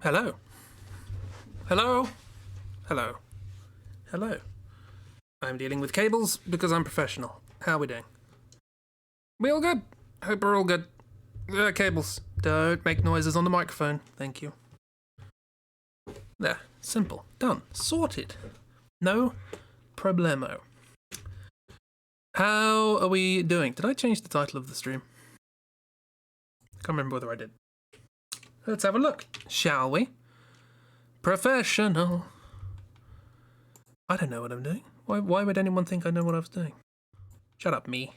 Hello. Hello. Hello. Hello. I'm dealing with cables because I'm professional. How are we doing? We all good? Hope we're all good. Cables. Don't make noises on the microphone. Thank you. There. Simple. Done. Sorted. No problemo. How are we doing? Did I change the title of the stream? Can't remember whether I did. Let's have a look, shall we? Professional. I don't know what I'm doing. Why would anyone think I know what I was doing? Shut up, me.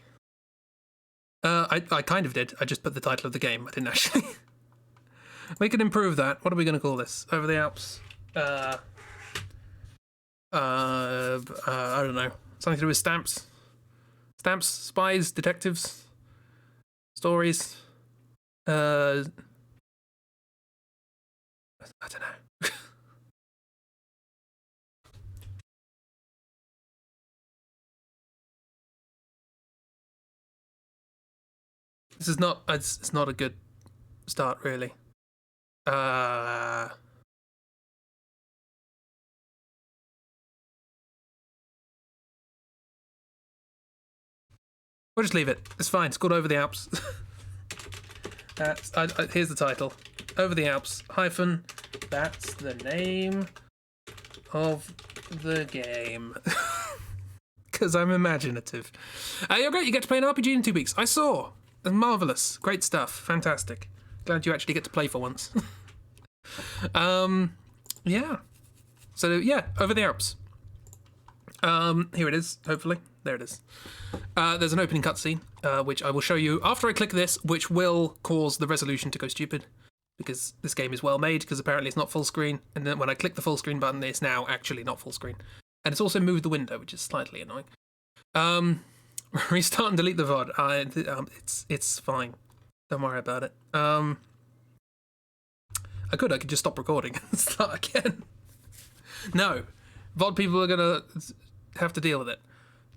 I kind of did. I just put the title of the game. I didn't actually. We can improve that. What are we going to call this? Over the Alps. I don't know. Something to do with stamps. Stamps, spies, detectives, stories. I don't know. This is not. It's not a good start, really. We'll just leave it. It's fine. It's called Over the Alps. Here's the title. Over the Alps, hyphen, that's the name of the game. Because I'm imaginative. You're great, you get to play an RPG in 2 weeks. I saw. Marvellous. Great stuff. Fantastic. Glad you actually get to play for once. Yeah. So, yeah, Over the Alps. Here it is, hopefully. There it is. There's an opening cutscene, which I will show you after I click this, which will cause the resolution to go stupid, because this game is well made, because apparently it's not full screen, and then when I click the full screen button, it's now actually not full screen. And it's also moved the window, which is slightly annoying. Restart and delete the VOD. It's fine. Don't worry about it. I could just stop recording and start again. No. VOD people are gonna have to deal with it.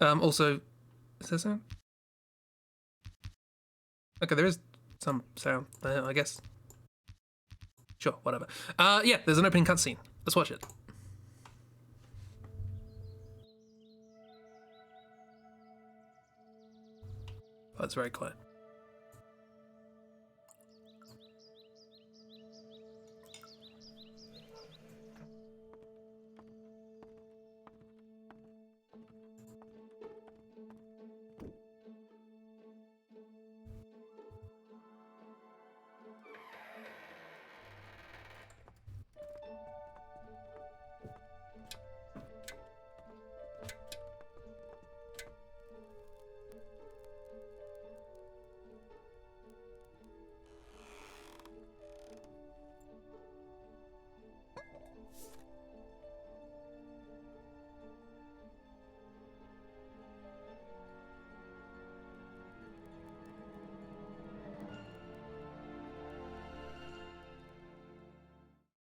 Also, is there sound? Okay, there is some sound there, I guess. Sure, whatever. Yeah, there's an opening cutscene. Let's watch it. Oh, it's very quiet.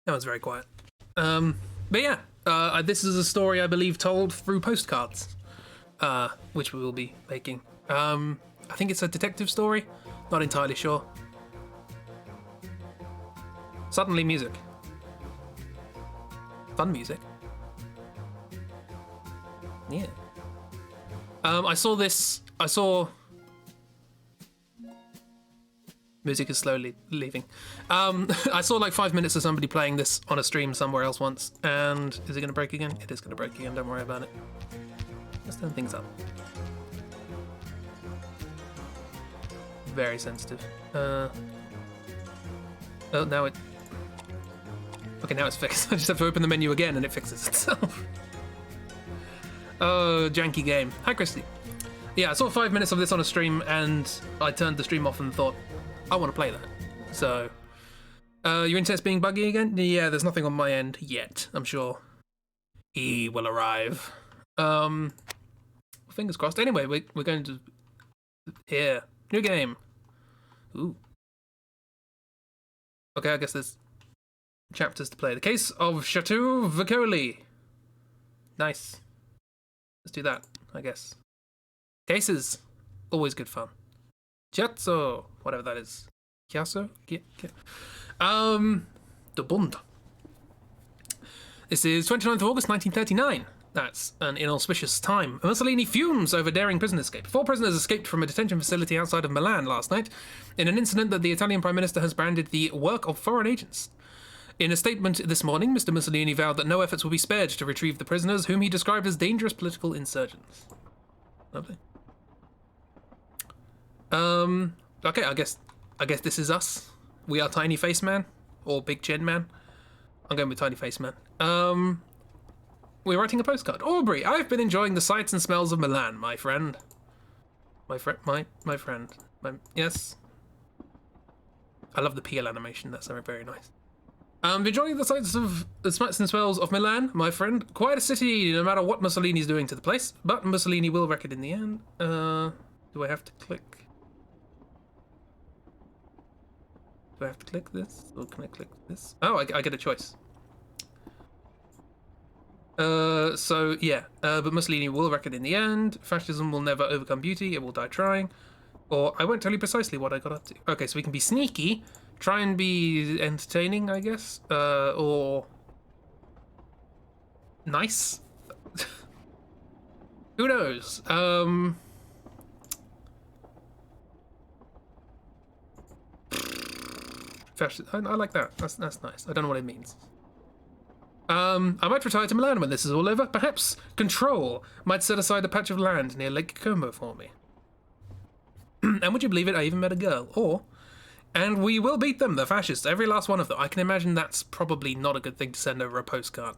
That was very quiet. But yeah, this is a story I believe told through postcards, which we will be making. I think it's a detective story. Not entirely sure. Suddenly music. Fun music. Yeah. I saw music is slowly leaving. I saw like 5 minutes of somebody playing this on a stream somewhere else once, and is it going to break again? It is going to break again, don't worry about it. Let's turn things up. Very sensitive. Oh, now it... Okay, now it's fixed. I just have to open the menu again and it fixes itself. Oh, janky game. Hi, Christy. Yeah, I saw 5 minutes of this on a stream, and I turned the stream off and thought, I want to play that. So, your internet's being buggy again? Yeah, there's nothing on my end yet, I'm sure. He will arrive. Fingers crossed. Anyway, we're going to... Here. New game. Ooh. Okay, I guess there's chapters to play. The Case of Chateau Vicoli. Nice. Let's do that, I guess. Cases. Always good fun. Chiazzo, whatever that is. Chiasso? The Bund. This is 29th of August, 1939. That's an inauspicious time. Mussolini fumes over daring prison escape. 4 prisoners escaped from a detention facility outside of Milan last night in an incident that the Italian Prime Minister has branded the work of foreign agents. In a statement this morning, Mr. Mussolini vowed that no efforts will be spared to retrieve the prisoners, whom he described as dangerous political insurgents. Lovely. Okay, I guess this is us. We are Tiny Face Man or Big Chin Man. I'm going with Tiny Face Man. We're writing a postcard. Aubrey, I've been enjoying the sights and smells of Milan, my friend. My friend. Yes. I love the peel animation. That's very nice. Enjoying the sights and smells of Milan, my friend. Quite a city, no matter what Mussolini's doing to the place. But Mussolini will wreck it in the end. Do I have to click? Do I have to click this? Or can I click this? Oh, I get a choice. So, yeah. But Mussolini will wreck it in the end. Fascism will never overcome beauty. It will die trying. Or, I won't tell you precisely what I got up to. Okay, so we can be sneaky. Try and be entertaining, I guess. Or... nice? Who knows? I like that. That's nice. I don't know what it means. I might retire to Milan when this is all over. Perhaps Control might set aside a patch of land near Lake Como for me. And would you believe it, I even met a girl. And we will beat them, the fascists, every last one of them. I can imagine that's probably not a good thing to send over a postcard.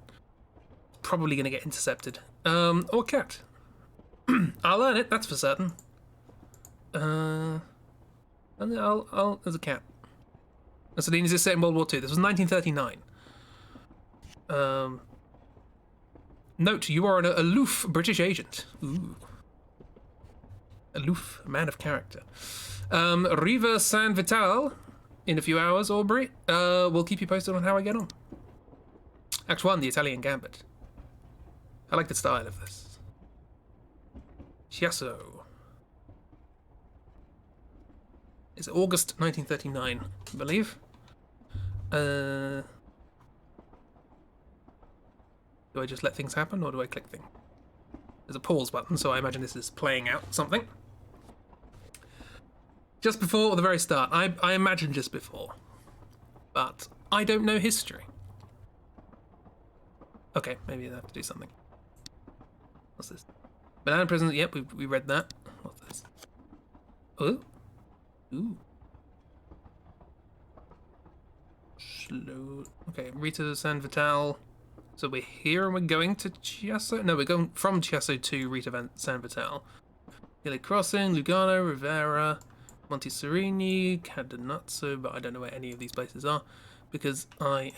Probably going to get intercepted. Or cat. I'll learn it, that's for certain. And there's a cat. Mussolini's is set in World War II. This was 1939. Note, you are an aloof British agent. Ooh. Aloof, a man of character. Riva San Vital, in a few hours, Aubrey. We'll keep you posted on how I get on. Act 1, the Italian Gambit. I like the style of this. Chiasso. It's August 1939, I believe. Do I just let things happen, or do I click things? There's a pause button, so I imagine this is playing out something. Just before or the very start? I imagine just before. But I don't know history. Okay, maybe I have to do something. What's this? Banana prison, yep, we read that. What's this? Oh. Ooh. Slow. Okay, Rita San Vital. So we're here and we're going to Chiasso? No, we're going from Chiasso to Rita San Vital. Gilly Crossing, Lugano, Rivera, Monte Serini, Cadenazzo, but I don't know where any of these places are because I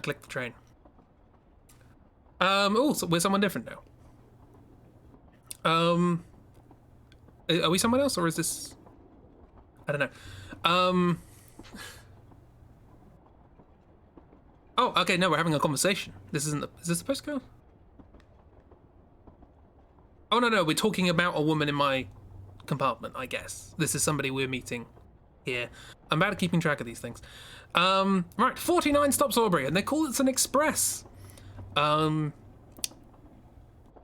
clicked the train. Oh, so we're someone different now. Are we someone else or is this... I don't know. Oh, okay, no, we're having a conversation. This isn't... Is this the postcard? Oh, no, we're talking about a woman in my compartment, I guess. This is somebody we're meeting here. I'm bad at keeping track of these things. Right, 49 stops, Aubrey, and they call it an express.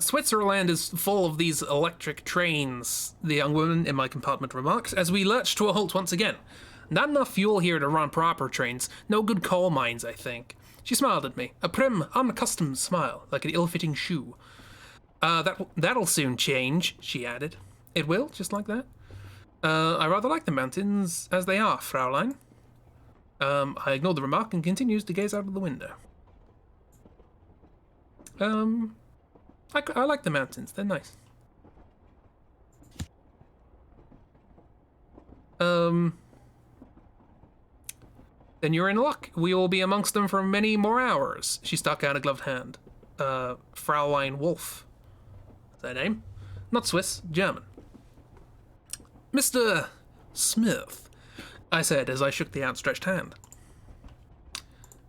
Switzerland is full of these electric trains, the young woman in my compartment remarked, as we lurched to a halt once again. Not enough fuel here to run proper trains. No good coal mines, I think. She smiled at me, a prim, unaccustomed smile, like an ill-fitting shoe. That'll soon change, she added. It will, just like that? I rather like the mountains as they are, Fraulein. I ignored the remark and continues to gaze out of the window. I like the mountains, they're nice. Then you're in luck. We will be amongst them for many more hours. She stuck out a gloved hand. Fraulein Wolf. Is that her name? Not Swiss, German. Mr. Smith, I said as I shook the outstretched hand.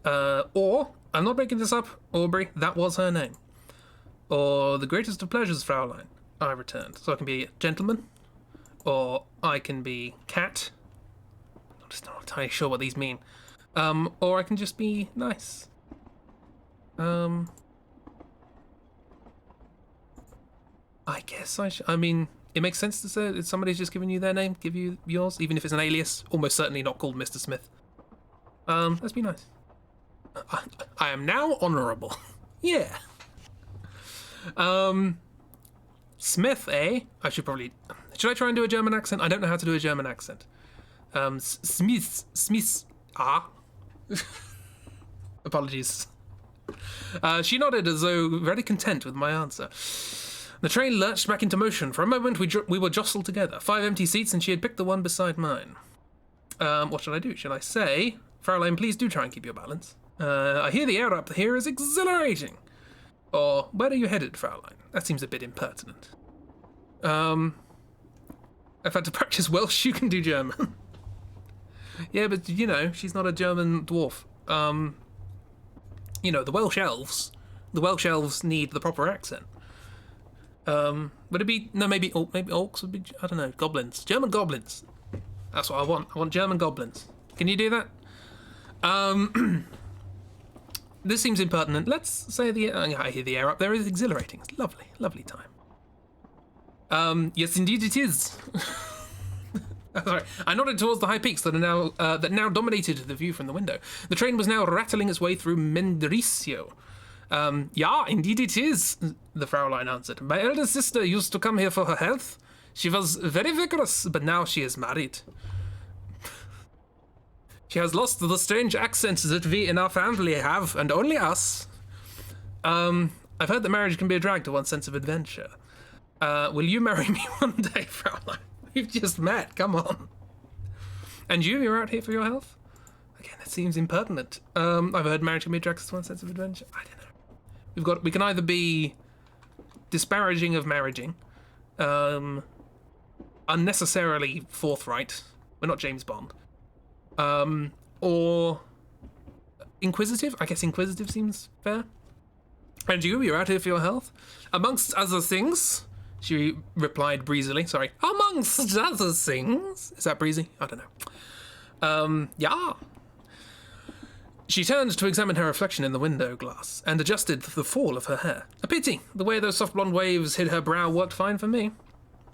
Or, I'm not making this up, Aubrey, that was her name. Or the greatest of pleasures, Fraulein, I returned. So I can be gentleman, or I can be cat. I'm just not entirely sure what these mean. Or I can just be nice. I guess I mean, it makes sense to say if somebody's just giving you their name, give you yours, even if it's an alias. Almost certainly not called Mr. Smith. Let's be nice. I am now honourable. Yeah. Smith, eh? Should I try and do a German accent? I don't know how to do a German accent. Smith. Apologies. She nodded as though very content with my answer. The train lurched back into motion. For a moment, we were jostled together. 5 empty seats, and she had picked the one beside mine. What should I do? Should I say, Fraulein, please do try and keep your balance. I hear the air up here is exhilarating. Or, where are you headed, Fraulein? That seems a bit impertinent. I've had to practice Welsh, you can do German. Yeah, but, you know, she's not a German dwarf. You know, the Welsh elves need the proper accent. Would it be, no, maybe orcs would be, I don't know, goblins. German goblins. That's what I want. I want German goblins. Can you do that? This seems impertinent. Let's say I hear the air up there is exhilarating. It's lovely, lovely time. Yes, indeed it is. Sorry. I nodded towards the high peaks that now dominated the view from the window. The train was now rattling its way through Mendrisio. Yeah, indeed it is, the Fraulein answered. My elder sister used to come here for her health. She was very vigorous, but now she is married. She has lost the strange accent that we in our family have, and only us. I've heard that marriage can be a drag to one's sense of adventure. Will you marry me one day, Fraulein? We've just met, come on. And you're out here for your health? Again, that seems impertinent. I've heard marriage can be a drag to one's sense of adventure. I don't know. We can either be disparaging of marrying, unnecessarily forthright. We're not James Bond. Or inquisitive. I guess inquisitive seems fair. And you're out here for your health? Amongst other things, she replied breezily. Sorry. Amongst other things. Is that breezy? I don't know. Yeah. She turned to examine her reflection in the window glass and adjusted the fall of her hair. A pity. The way those soft blonde waves hid her brow worked fine for me.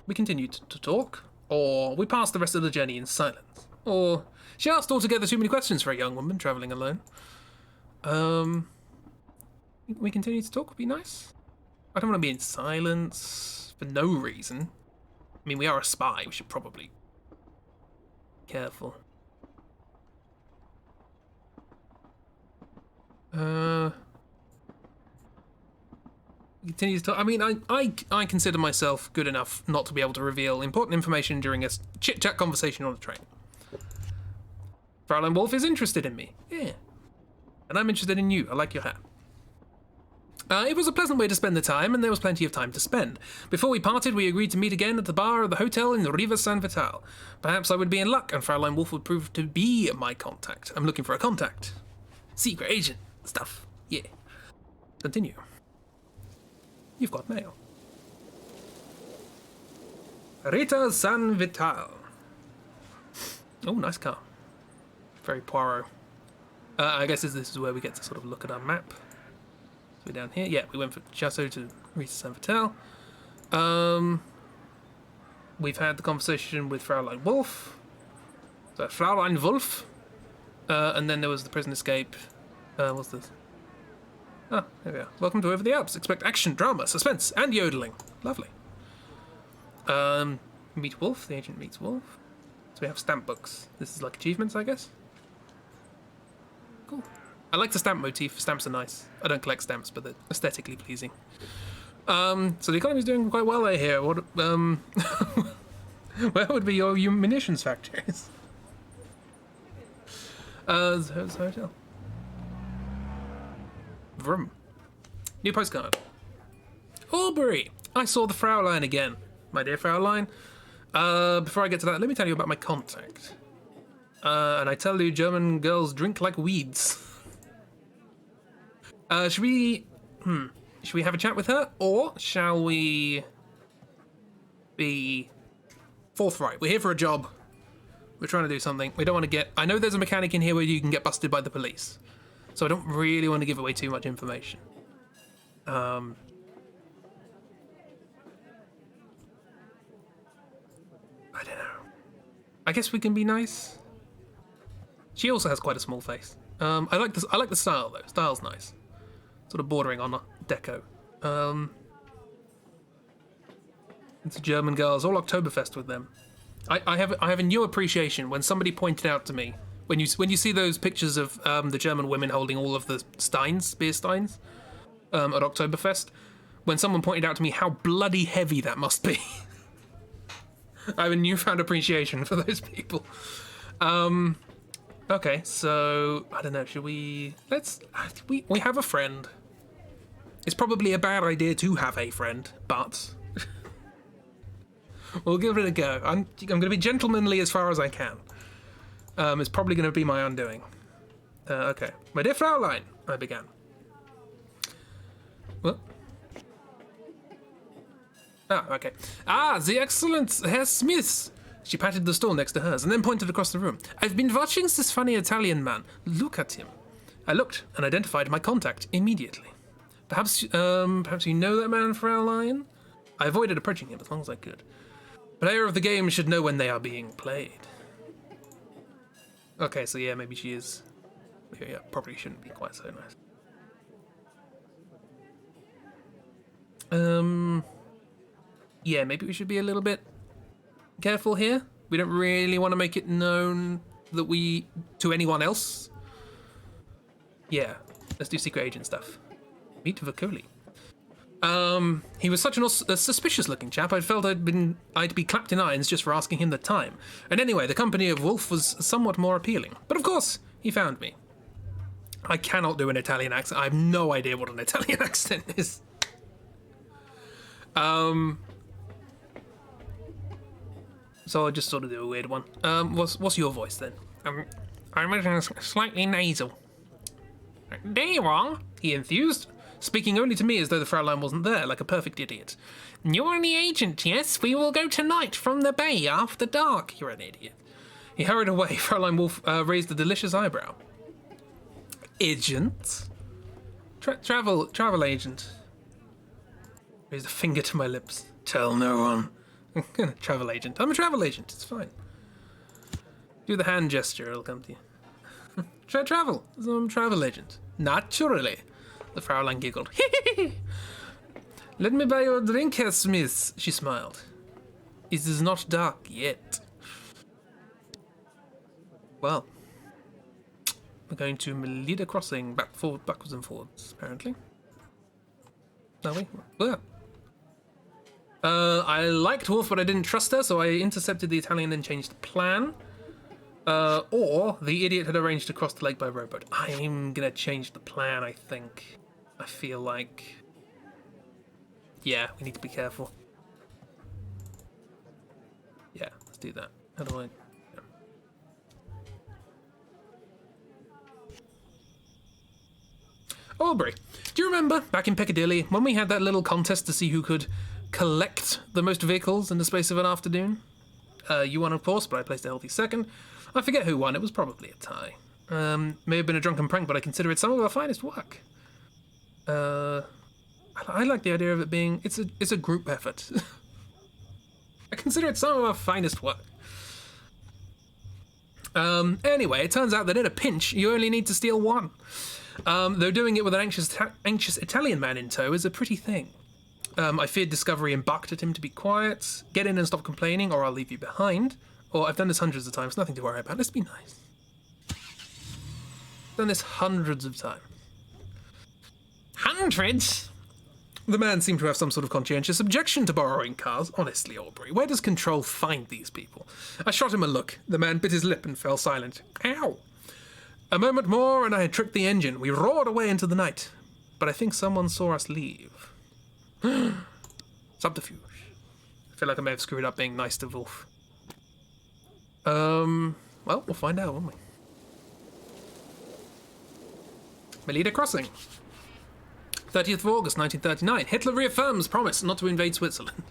We continued to talk, or we passed the rest of the journey in silence. Or she asked altogether too many questions for a young woman travelling alone. We continue to talk would be nice. I don't want to be in silence for no reason. I mean, we are a spy. We should probably be careful. Continues to talk. I mean, I consider myself good enough not to be able to reveal important information during a chit-chat conversation on a train. Fraulein Wolf is interested in me. Yeah. And I'm interested in you. I like your hat. It was a pleasant way to spend the time, and there was plenty of time to spend. Before we parted, we agreed to meet again at the bar of the hotel in the Riva San Vital. Perhaps I would be in luck, and Fraulein Wolf would prove to be my contact. I'm looking for a contact. Secret agent stuff. Yeah. Continue. You've got mail. Rita San Vital. Oh, nice car. Very Poirot. I guess this is where we get to sort of look at our map. So we're down here. Yeah, we went from Chateau to Rita San Vital. We've had the conversation with Fraulein Wolf. So Fraulein Wolf. And then there was the prison escape. What's this? Ah, here we are. Welcome to Over the Alps. Expect action, drama, suspense, and yodeling. Lovely. Meet Wolf. The agent meets Wolf. So we have stamp books. This is like achievements, I guess. Cool. I like the stamp motif. Stamps are nice. I don't collect stamps, but they're aesthetically pleasing. So the economy's doing quite well here. What? Where would be your munitions factories? There's the hotel. Vroom. New postcard. Albury. I saw the Fraulein again. My dear Fraulein. Before I get to that, let me tell you about my contact. And I tell you, German girls drink like weeds. Should we have a chat with her? Or shall we be forthright? We're here for a job. We're trying to do something. We don't want to get... I know there's a mechanic in here where you can get busted by the police. so I don't really want to give away too much information. I don't know. I guess we can be nice. She also has quite a small face. I like this. I like the style though. Style's nice, sort of bordering on deco. It's German girls, all Oktoberfest with them. I have a new appreciation when somebody pointed out to me when you see those pictures of the German women holding all of the beer steins at Oktoberfest. When someone pointed out to me how bloody heavy that must be. I have a newfound appreciation for those people. Okay, so I don't know. Should we? We have a friend. It's probably a bad idea to have a friend, but we'll give it a go. I'm going to be gentlemanly as far as I can. It's probably going to be my undoing. Okay, my dear Fraulein, I began. What? Ah, okay. Ah, the excellent Herr Smith. She patted the stool next to hers and then pointed across the room. I've been watching this funny Italian man. Look at him. I looked and identified my contact immediately. Perhaps you know that man, Fraulein? I avoided approaching him as long as I could. Player of the game should know when they are being played. Okay, so yeah, maybe she is. Yeah, probably shouldn't be quite so nice. Yeah, maybe we should be a little bit careful here. We don't really want to make it known that to anyone else. Yeah, let's do secret agent stuff. Meet Vakoli. He was such a suspicious-looking chap. I felt I'd be clapped in irons just for asking him the time. And anyway, the company of Wolf was somewhat more appealing. But of course, he found me. I cannot do an Italian accent. I have no idea what an Italian accent is. So I'll just sort of do a weird one. What's your voice then? I'm slightly nasal. There you are, he enthused, speaking only to me as though the Fraulein wasn't there, like a perfect idiot. You're the agent, yes? We will go tonight from the bay after dark. You're an idiot. He hurried away. Fraulein Wolf raised a delicious eyebrow. Agent? Travel agent. Raised a finger to my lips. Tell no one. Travel agent. I'm a travel agent. It's fine. Do the hand gesture. It'll come to you. Travel. I'm a travel agent. Naturally. The Fraulein giggled. Let me buy you a drink, Herr Smith. She smiled. It is not dark yet. Well, we're going to Melida Crossing, backwards and forwards, apparently. Are we? Yeah. I liked Wolf, but I didn't trust her, so I intercepted the Italian and changed the plan. Or the idiot had arranged to cross the lake by rowboat. I'm gonna change the plan, I think. I feel like... Yeah, we need to be careful. Yeah, let's do that. How do I... Yeah. Aubrey, do you remember, back in Piccadilly, when we had that little contest to see who could collect the most vehicles in the space of an afternoon? You won, of course, but I placed a healthy second. I forget who won. It was probably a tie. May have been a drunken prank, but I consider it some of our finest work. I like the idea of it being... It's a group effort. I consider it some of our finest work. Anyway, it turns out that in a pinch, you only need to steal one. Though doing it with an anxious Italian man in tow is a pretty thing. I feared discovery and barked at him to be quiet, get in and stop complaining, or I'll leave you behind. Or I've done this hundreds of times, nothing to worry about. Let's be nice. Done this hundreds of times. Hundreds? The man seemed to have some sort of conscientious objection to borrowing cars. Honestly, Aubrey, where does Control find these people? I shot him a look. The man bit his lip and fell silent. Ow! A moment more and I had tricked the engine. We roared away into the night. But I think someone saw us leave. Subterfuge. I feel like I may have screwed up being nice to Wolf. Well, we'll find out, won't we? Melida Crossing. 30th of August, 1939. Hitler reaffirms promise not to invade Switzerland.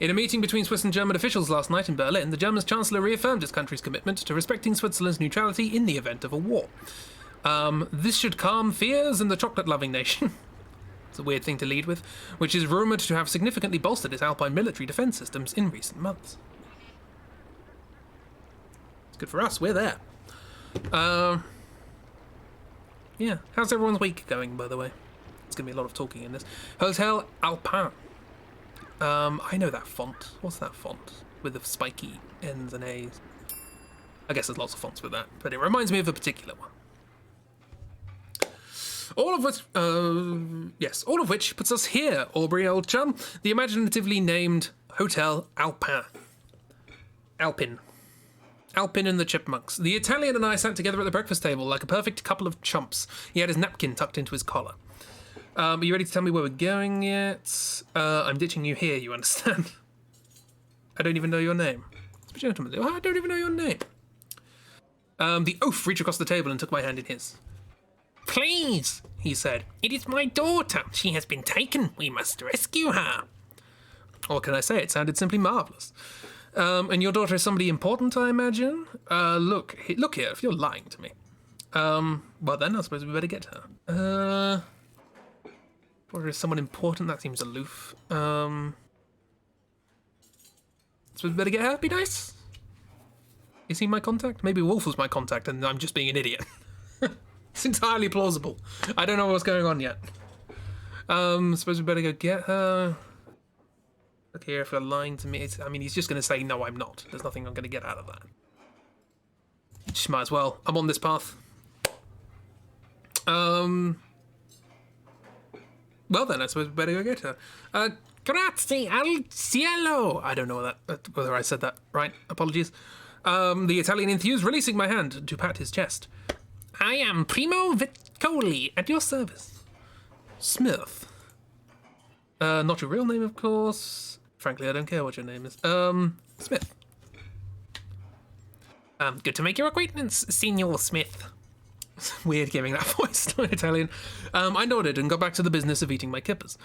In a meeting between Swiss and German officials last night in Berlin, the German Chancellor reaffirmed his country's commitment to respecting Switzerland's neutrality in the event of a war. This should calm fears in the chocolate-loving nation. It's a weird thing to lead with, which is rumoured to have significantly bolstered its alpine military defence systems in recent months. It's good for us, we're there. Yeah, how's everyone's week going, by the way? It's going to be a lot of talking in this. Hotel Alpin. I know that font. What's that font? With the spiky N's and A's. I guess there's lots of fonts with that, but it reminds me of a particular one. All of which puts us here, Aubrey, old chum. The imaginatively named Hotel Alpin. Alpin and the Chipmunks. The Italian and I sat together at the breakfast table like a perfect couple of chumps. He had his napkin tucked into his collar. Are you ready to tell me where we're going yet? I'm ditching you here, you understand? I don't even know your name. It's a gentleman. I don't even know your name. The oaf reached across the table and took my hand in his. Please, he said. It is my daughter. She has been taken. We must rescue her. What can I say? It sounded simply marvellous. And your daughter is somebody important, I imagine? Look here, if you're lying to me. Well then, I suppose we better get her. Daughter is someone important? That seems aloof. Suppose we better get her? Be nice? Is he my contact? Maybe Wolf was my contact and I'm just being an idiot. It's entirely plausible. I don't know what's going on yet. Suppose we better go get her. Look here, if they're lying to me. I mean, he's just going to say, no, I'm not. There's nothing I'm going to get out of that. Just might as well. I'm on this path. Well then, I suppose we better go get her. Grazie al cielo. I don't know whether I said that right. Apologies. The Italian enthused, releasing my hand to pat his chest. I am Primo Viccoli, at your service. Smith. Not your real name, of course. Frankly, I don't care what your name is. Smith. Good to make your acquaintance, Signor Smith. Weird giving that voice to an Italian. I nodded and got back to the business of eating my kippers.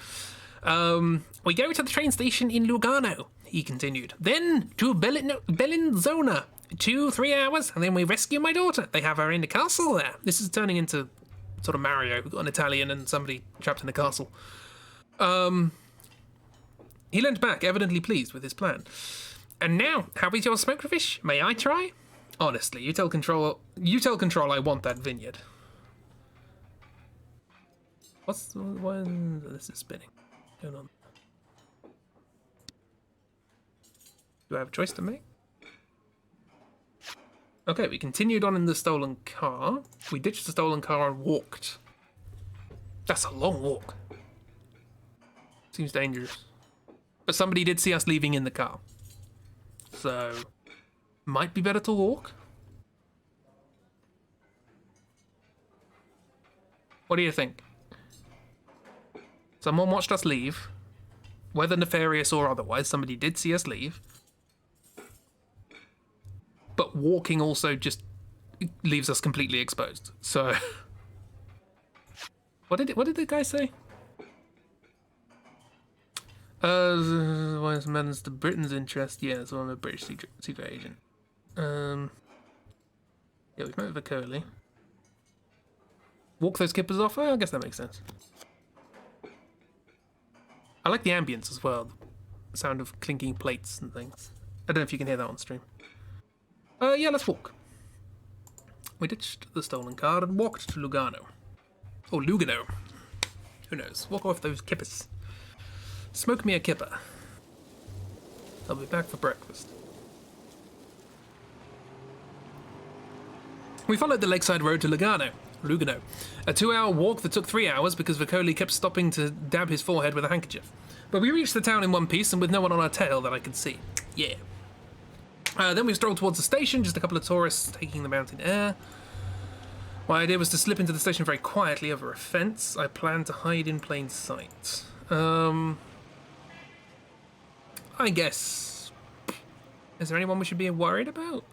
We go to the train station in Lugano, he continued. Then to Bellinzona. 2-3 hours, and then we rescue my daughter. They have her in the castle there. This is turning into sort of Mario. We've got an Italian and somebody trapped in a castle. He leant back, evidently pleased with his plan. And now, how is your smoked fish? May I try? Honestly, you tell Control I want that vineyard. This is spinning. Going on. Do I have a choice to make? Okay, we continued on in the stolen car. We ditched the stolen car and walked. That's a long walk. Seems dangerous. But somebody did see us leaving in the car. So, might be better to walk. What do you think? Someone watched us leave. Whether nefarious or otherwise, somebody did see us leave. But walking also just leaves us completely exposed. So, what did the guy say? Wise man's to Britain's interest. Yeah, so I'm a British secret agent. Yeah, we've met with Viccoli. Walk those kippers off? I guess that makes sense. I like the ambience as well. The sound of clinking plates and things. I don't know if you can hear that on stream. Yeah, let's walk. We ditched the stolen car and walked to Lugano. Or Lugano. Who knows? Walk off those kippers. Smoke me a kipper. I'll be back for breakfast. We followed the lakeside road to Lugano. A 2-hour walk that took 3 hours because Viccoli kept stopping to dab his forehead with a handkerchief. But we reached the town in one piece and with no one on our tail that I could see. Yeah. Then we strolled towards the station, just a couple of tourists taking the mountain air. My idea was to slip into the station very quietly over a fence. I planned to hide in plain sight. I guess... Is there anyone we should be worried about?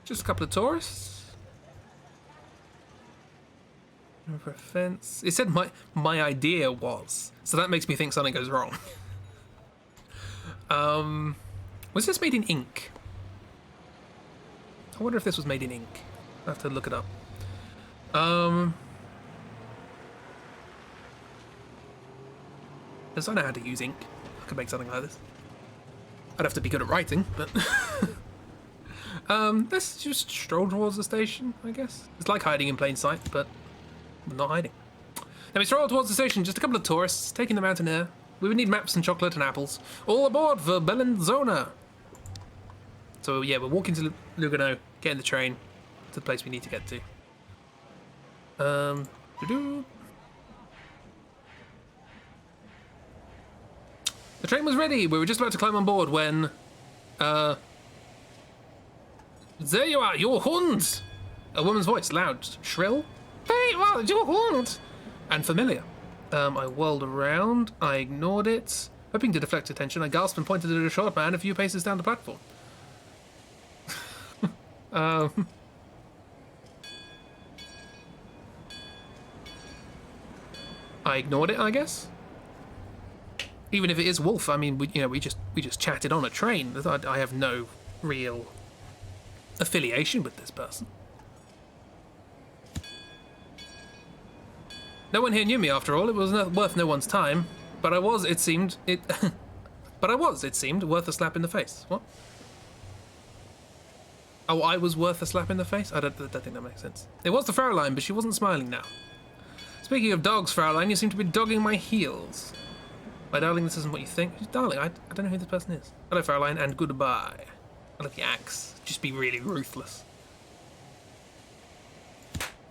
Just a couple of tourists? Over a fence. It said my idea was, so that makes me think something goes wrong. Was this made in ink? I wonder if this was made in ink. I have to look it up. Because I know how to use ink. I could make something like this. I'd have to be good at writing, but... let's just stroll towards the station, I guess. It's like hiding in plain sight, but not hiding. Then we stroll towards the station, just a couple of tourists, taking the mountain air. We would need maps and chocolate and apples. All aboard for Bellinzona! So yeah, we're walking to Lugano, getting the train to the place we need to get to. The train was ready. We were just about to climb on board when, there you are, your Hund! A woman's voice, loud, shrill. Hey, well, your Hund! And familiar. I whirled around, I ignored it. Hoping to deflect attention, I gasped and pointed at a short man a few paces down the platform. I ignored it, I guess. Even if it is Wolf, I mean, we just chatted on a train. I have no real affiliation with this person. No one here knew me, after all. It was worth no one's time. But I was, it seemed, worth a slap in the face. What? Oh, I was worth a slap in the face? I don't think that makes sense. It was the Fraulein, but she wasn't smiling now. Speaking of dogs, Fraulein, you seem to be dogging my heels. My darling, this isn't what you think. Darling, I don't know who this person is. Hello, Fraulein, and goodbye. I like the axe. Just be really ruthless.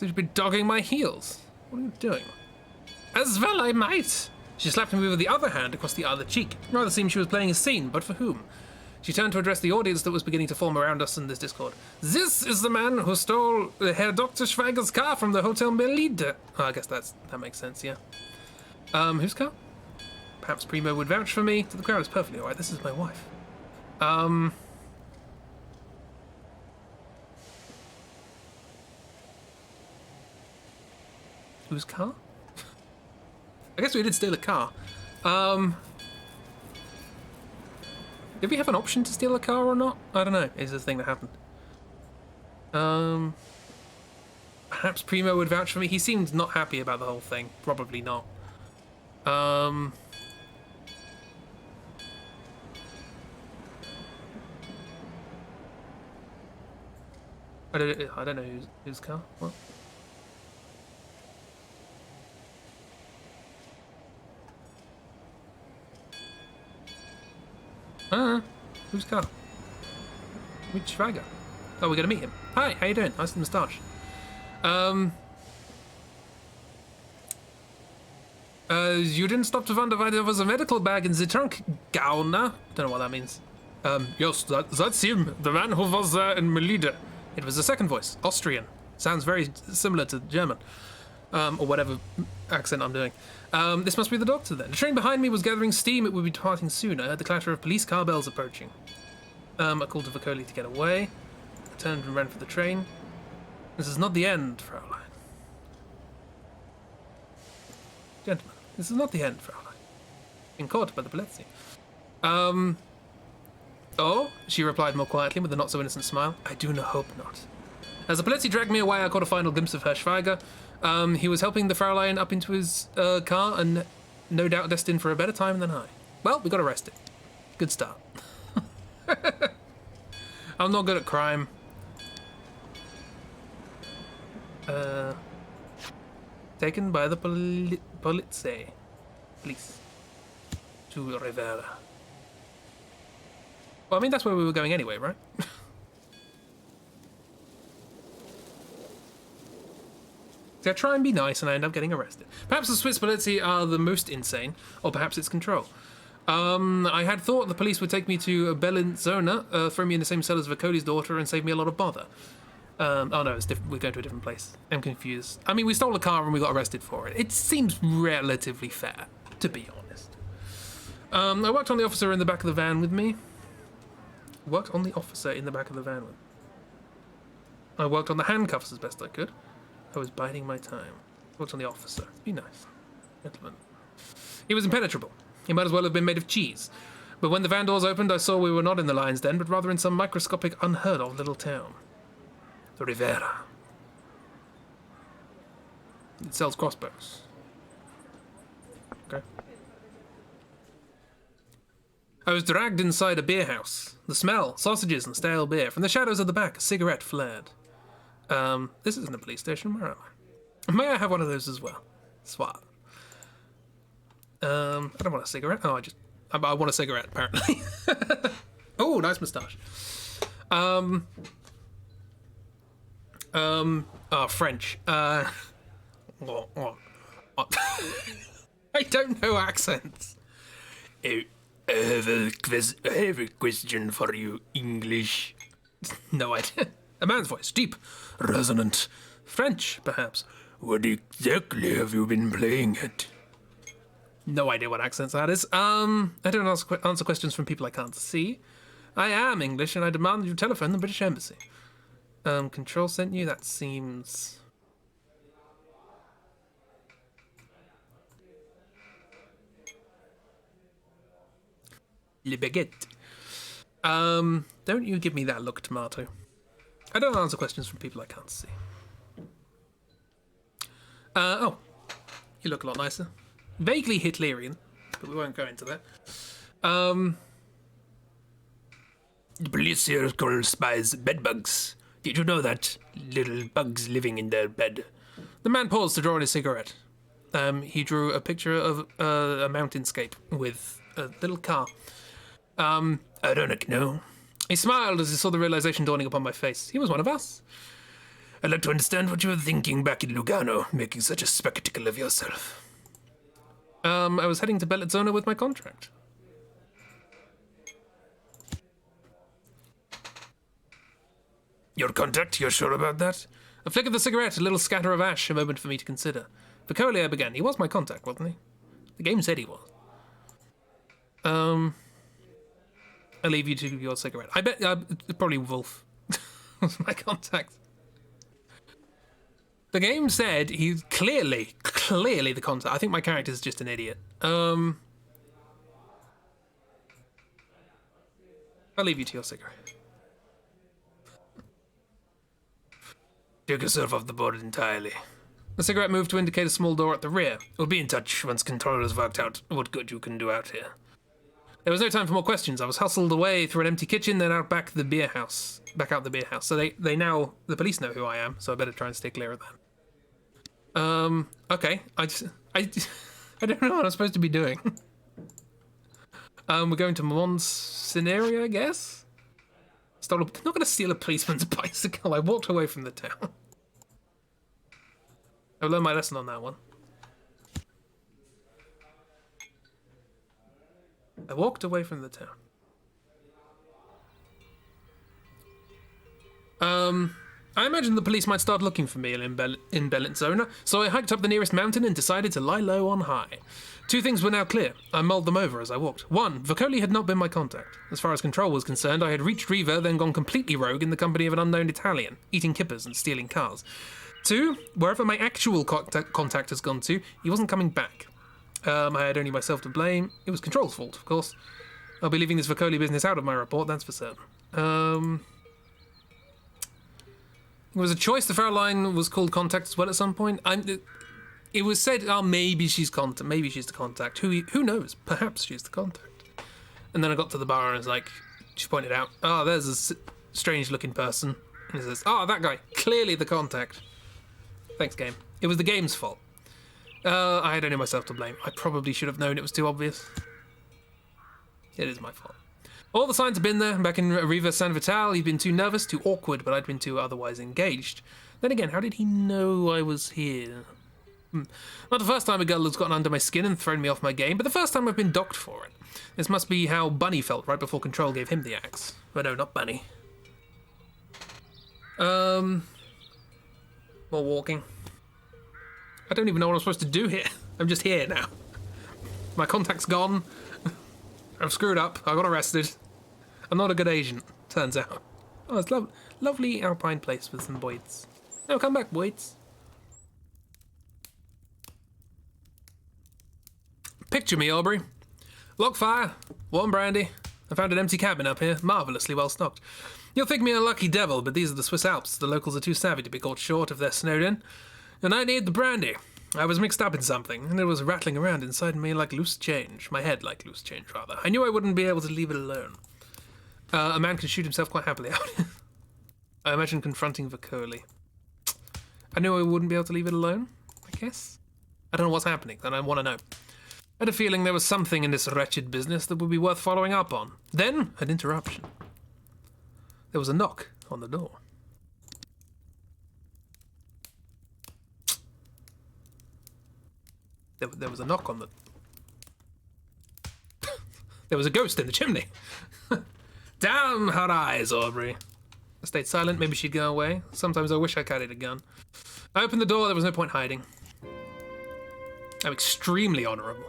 You've been dogging my heels. What are you doing? As well I might. She slapped me with the other hand across the other cheek. It rather seemed she was playing a scene, but for whom? She turned to address the audience that was beginning to form around us in this discord. This is the man who stole Herr Dr. Schweiger's car from the Hotel Melide. Oh, I guess that makes sense, yeah. Whose car? Perhaps Primo would vouch for me. To the crowd, it's perfectly alright. This is my wife. Whose car? I guess we did steal a car. Did we have an option to steal a car or not? I don't know. It's a thing that happened. Perhaps Primo would vouch for me. He seemed not happy about the whole thing. Probably not. I don't know whose car. What? Whose car? Which Schweiger? Oh, we're gonna meet him. Hi, how you doing? Nice moustache. You didn't stop to wonder why there was a medical bag in the trunk, Gauner? Don't know what that means. Yes, that's him, the man who was there in Melide. It was the second voice, Austrian. Sounds very similar to German. Or whatever accent I'm doing. This must be the doctor then. The train behind me was gathering steam. It would be departing soon. I heard the clatter of police car bells approaching. I called to Vocoli to get away. I turned and ran for the train. This is not the end, Fraulein. Gentlemen, this is not the end, Fraulein. Been caught by the Polizzi. Oh, she replied more quietly with a not-so-innocent smile. I do hope not. As the Polizzi dragged me away, I caught a final glimpse of Herr Schweiger. He was helping the Fraulein up into his car and no doubt destined for a better time than I. Well, we got arrested. Good start. I'm not good at crime. Taken by the police to Rivera. Well, I mean, that's where we were going anyway, right? So I try and be nice and I end up getting arrested. Perhaps the Swiss Polizzi are the most insane, or perhaps it's control. I had thought the police would take me to Bellinzona, throw me in the same cell as Vocoli's daughter and save me a lot of bother. Oh no, it's different. We're going to a different place. I'm confused. I mean, we stole a car and we got arrested for it. It seems relatively fair, to be honest. I worked on the officer in the back of the van with me. Worked on the officer in the back of the van with me. I worked on the handcuffs as best I could. I was biding my time. Worked on the officer. Be nice. Gentlemen. He was impenetrable. He might as well have been made of cheese. But when the van doors opened, I saw we were not in the lion's den, but rather in some microscopic, unheard-of little town. The Rivera. It sells crossbows. Okay. I was dragged inside a beer house. The smell, sausages and stale beer. From the shadows of the back, a cigarette flared. This isn't a police station. Where am I? May I have one of those as well? Swat. I don't want a cigarette. Oh, I want a cigarette, apparently. Oh, nice moustache. French. What? I don't know accents. I have a question for you, English. No idea. A man's voice, deep, resonant. French, perhaps. What exactly have you been playing at? No idea what accents that is. I don't answer questions from people I can't see. I am English, and I demand you telephone the British Embassy. Control sent you? That seems... Le baguette. Don't you give me that look, tomato. I don't answer questions from people I can't see. Oh. You look a lot nicer. Vaguely Hitlerian, but we won't go into that. The police here call spies bedbugs. Did you know that? Little bugs living in their bed. The man paused to draw in a cigarette. He drew a picture of a mountainscape with a little car. I don't know. He smiled as he saw the realization dawning upon my face. He was one of us. I'd like to understand what you were thinking back in Lugano, making such a spectacle of yourself. I was heading to Bellinzona with my contract. Your contract? You're sure about that? A flick of the cigarette, a little scatter of ash, a moment for me to consider. Vicoli, I began. He was my contact, wasn't he? The game said he was. I'll leave you to your cigarette. I bet, probably Wolf was my contact. The game said he's clearly the contact. I think my character's just an idiot. I'll leave you to your cigarette. Take yourself off the board entirely. The cigarette moved to indicate a small door at the rear. We'll be in touch once control has worked out what good you can do out here. There was no time for more questions. I was hustled away through an empty kitchen, then out back the beer house. Back out the beer house. So they now, the police know who I am, so I better try and stay clear of them. Okay. I don't know what I'm supposed to be doing. We're going to Monsignori, I guess? I'm not going to steal a policeman's bicycle. I walked away from the town. I've learned my lesson on that one. I walked away from the town. I imagined the police might start looking for me in Bellinzona, so I hiked up the nearest mountain and decided to lie low on high. Two things were now clear. I mulled them over as I walked. One, Vicoli had not been my contact. As far as control was concerned, I had reached Riva, then gone completely rogue in the company of an unknown Italian, eating kippers and stealing cars. Two, wherever my actual contact has gone to, he wasn't coming back. I had only myself to blame. It was Control's fault, of course. I'll be leaving this Vicoli business out of my report, that's for certain. It was a choice. The Fraulein was called contact as well at some point. It was said, oh, maybe she's contact. Maybe she's the contact. Who knows? Perhaps she's the contact. And then I got to the bar and it was like, she pointed out, oh, there's a strange-looking person. And it says, oh, that guy, clearly the contact. Thanks, game. It was the game's fault. I had only myself to blame. I probably should have known it was too obvious. It is my fault. All the signs had been there. Back in Riva San Vital, he'd been too nervous, too awkward, but I'd been too otherwise engaged. Then again, how did he know I was here? Not the first time a girl has gotten under my skin and thrown me off my game, but the first time I've been docked for it. This must be how Bunny felt right before Control gave him the axe. But no, not Bunny. More walking. I don't even know what I'm supposed to do here. I'm just here now. My contact's gone. I've screwed up. I got arrested. I'm not a good agent, turns out. Oh, it's lovely alpine place with some boys. No, come back, boys. Picture me, Aubrey. Log fire, warm brandy. I found an empty cabin up here, marvellously well stocked. You'll think me a lucky devil, but these are the Swiss Alps. The locals are too savvy to be caught short if they're snowed in. And I need the brandy. I was mixed up in something, and it was rattling around inside me like loose change. My head like loose change, rather. I knew I wouldn't be able to leave it alone. A man can shoot himself quite happily out. I imagine confronting Vocoli. I knew I wouldn't be able to leave it alone, I guess. I don't know what's happening, and I want to know. I had a feeling there was something in this wretched business that would be worth following up on. Then, an interruption. There was a knock on the door. There was a knock on the... There was a ghost in the chimney. Damn her eyes, Aubrey. I stayed silent, maybe she'd go away. Sometimes I wish I carried a gun. I opened the door, there was no point hiding. I'm extremely honourable.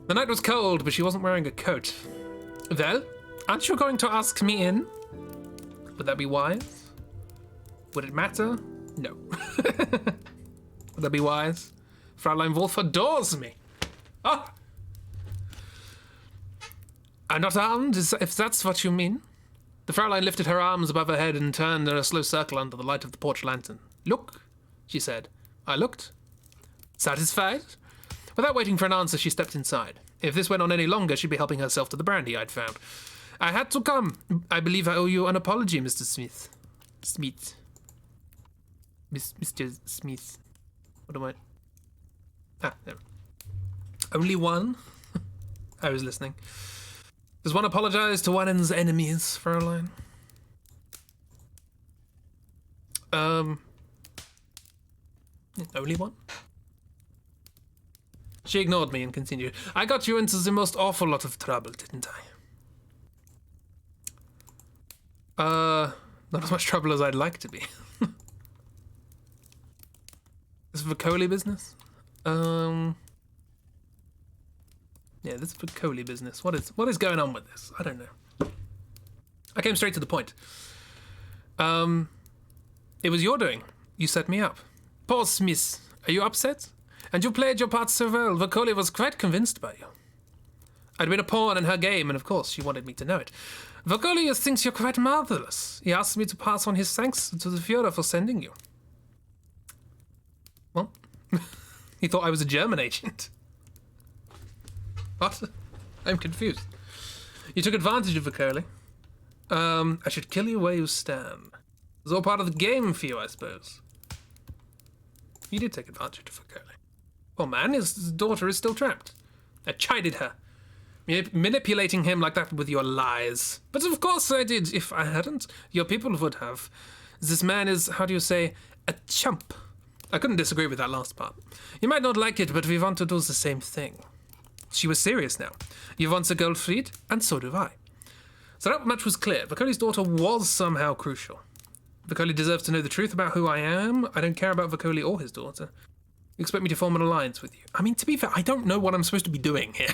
The night was cold, but she wasn't wearing a coat. Well, aren't you going to ask me in? Would that be wise? Would it matter? No. Would that be wise? Fraulein Wolf adores me. Ah! I'm not armed, if that's what you mean. The Fraulein lifted her arms above her head and turned in a slow circle under the light of the porch lantern. Look, she said. I looked. Satisfied? Without waiting for an answer, she stepped inside. If this went on any longer, she'd be helping herself to the brandy I'd found. I had to come. I believe I owe you an apology, Mr. Smith. Smith. Mr. Smith. What am I... Ah, no. Only one? I was listening. Does one apologize to one's enemies, Fraulein? Only one? She ignored me and continued. I got you into the most awful lot of trouble, didn't I? Not as much trouble as I'd like to be. This Vocoli business? Yeah, this Vocoli business. What is going on with this? I don't know. I came straight to the point. It was your doing. You set me up. Poor Smith, are you upset? And you played your part so well. Vocoli was quite convinced by you. I'd been a pawn in her game, and of course she wanted me to know it. Vocoli thinks you're quite marvelous. He asked me to pass on his thanks to the Führer for sending you. Well, he thought I was a German agent. What? I'm confused. You took advantage of Vocoli. I should kill you where you stand. It's all part of the game for you, I suppose. You did take advantage of Vocoli. Poor man, his daughter is still trapped. I chided her, manipulating him like that with your lies. But of course I did. If I hadn't, your people would have. This man is, how do you say, a chump. I couldn't disagree with that last part. You might not like it, but we want to do the same thing. She was serious now. You want the girl freed, and so do I. So that much was clear. Vocoli's daughter was somehow crucial. Vocoli deserves to know the truth about who I am. I don't care about Vocoli or his daughter. You expect me to form an alliance with you? I mean, to be fair, I don't know what I'm supposed to be doing here.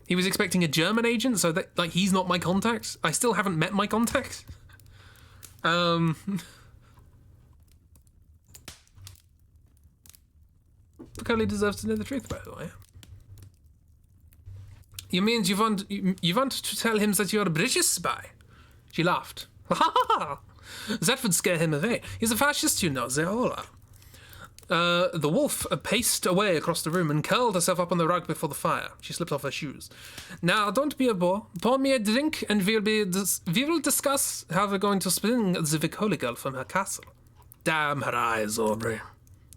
He was expecting a German agent, so that, like, he's not my contact. I still haven't met my contact. Vocoli deserves to know the truth about who I am. You mean you want to tell him that you're a British spy? She laughed. Ha ha ha! That would scare him away. He's a fascist, you know, they all are. The wolf paced away across the room and curled herself up on the rug before the fire. She slipped off her shoes. Now, don't be a bore. Pour me a drink and we will discuss how we're going to spring the Vocoli girl from her castle. Damn her eyes, Aubrey.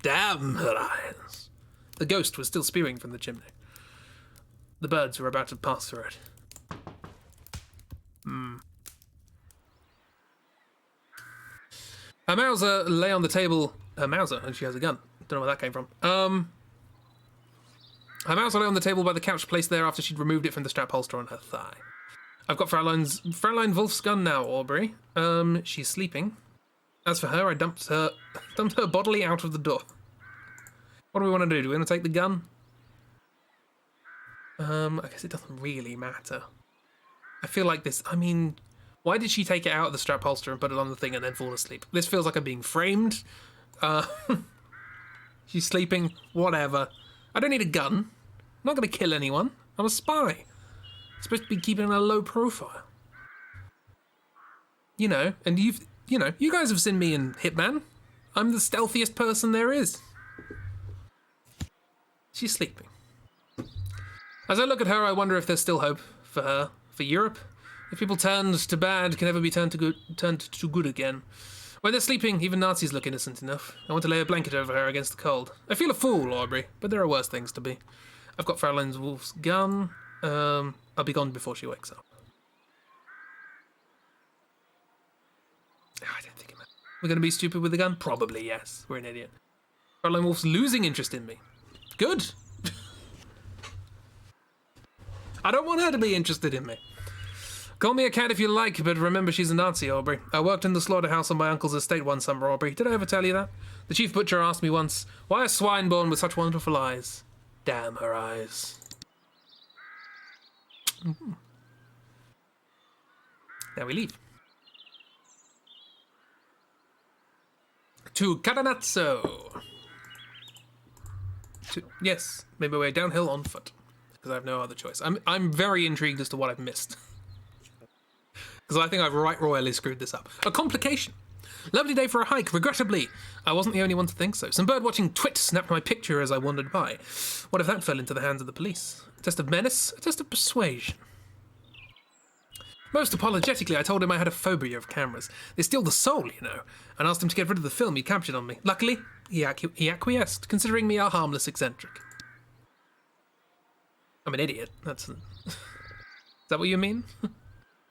Damn her eyes. The ghost was still spewing from the chimney. The birds were about to pass through it. Her Mauser lay on the table. Her Mauser, and she has a gun. Don't know where that came from. Her Mauser lay on the table by the couch, placed there after she'd removed it from the strap holster on her thigh. I've got Fraulein Wolf's gun now, Aubrey. She's sleeping. As for her, I dumped her bodily out of the door. What do we want to do? Do we want to take the gun? I guess it doesn't really matter. I feel like this, I mean, why did she take it out of the strap holster and put it on the thing and then fall asleep? This feels like I'm being framed. She's sleeping, whatever. I don't need a gun. I'm not going to kill anyone. I'm a spy. I'm supposed to be keeping a low profile. You know, and you guys have seen me in Hitman. I'm the stealthiest person there is. She's sleeping. As I look at her, I wonder if there's still hope for her, for Europe. If people turned to bad can never be turned to good again. When they're sleeping, even Nazis look innocent enough. I want to lay a blanket over her against the cold. I feel a fool, Aubrey, but there are worse things to be. I've got Fraulein Wolf's gun. I'll be gone before she wakes up. I don't think it matters. We're going to be stupid with the gun? Probably, yes. We're an idiot. Fraulein Wolf's losing interest in me. Good. I don't want her to be interested in me. Call me a cat if you like, but remember she's a Nazi, Aubrey. I worked in the slaughterhouse on my uncle's estate one summer, Aubrey. Did I ever tell you that? The chief butcher asked me once, why a swine born with such wonderful eyes? Damn her eyes. Mm-hmm. Now we leave. To Catanazzo. Yes, maybe we're downhill on foot. Because I have no other choice. I'm very intrigued as to what I've missed. Because I think I've right royally screwed this up. A complication. Lovely day for a hike, regrettably. I wasn't the only one to think so. Some bird-watching twit snapped my picture as I wandered by. What if that fell into the hands of the police? A test of menace? A test of persuasion? Most apologetically, I told him I had a phobia of cameras. They steal the soul, you know, and asked him to get rid of the film he captured on me. Luckily, he acquiesced, considering me a harmless eccentric. I'm an idiot. Is that what you mean?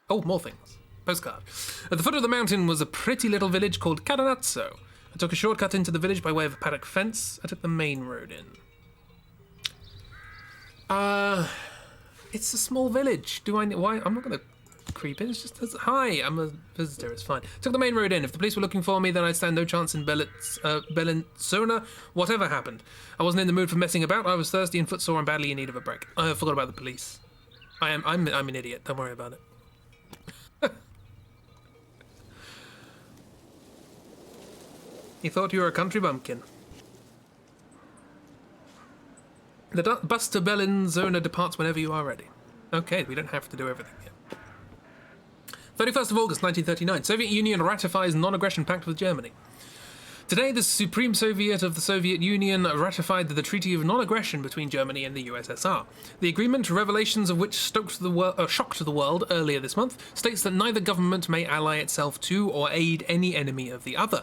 Oh, more things. Postcard. At the foot of the mountain was a pretty little village called Catanazzo. I took a shortcut into the village by way of a paddock fence. I took the main road in. It's a small village. Why? I'm not going to creep in. It's just, hi, I'm a visitor. It's fine. Took the main road in. If the police were looking for me, then I'd stand no chance in Bellinzona, whatever happened. I wasn't in the mood for messing about. I was thirsty and footsore and badly in need of a break. I forgot about the police. I'm an idiot. Don't worry about it. You thought you were a country bumpkin. The bus to Bellinzona departs whenever you are ready. Okay, we don't have to do everything yet. 31st of August 1939, Soviet Union ratifies non-aggression pact with Germany. Today, the Supreme Soviet of the Soviet Union ratified the Treaty of Non-Aggression between Germany and the USSR. The agreement, revelations of which shocked the world earlier this month, states that neither government may ally itself to or aid any enemy of the other.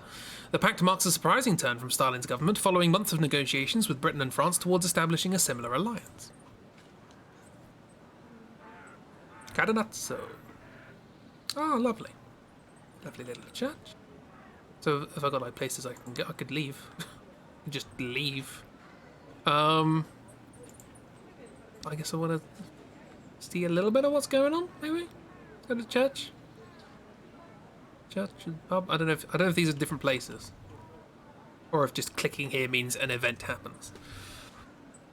The pact marks a surprising turn from Stalin's government, following months of negotiations with Britain and France towards establishing a similar alliance. Catanazzo. Oh, lovely. Lovely little church. So if I got like places I can get, I could leave. Just leave. I guess I want to see a little bit of what's going on. Maybe go to church. Church and pub. I don't know if these are different places, or if just clicking here means an event happens.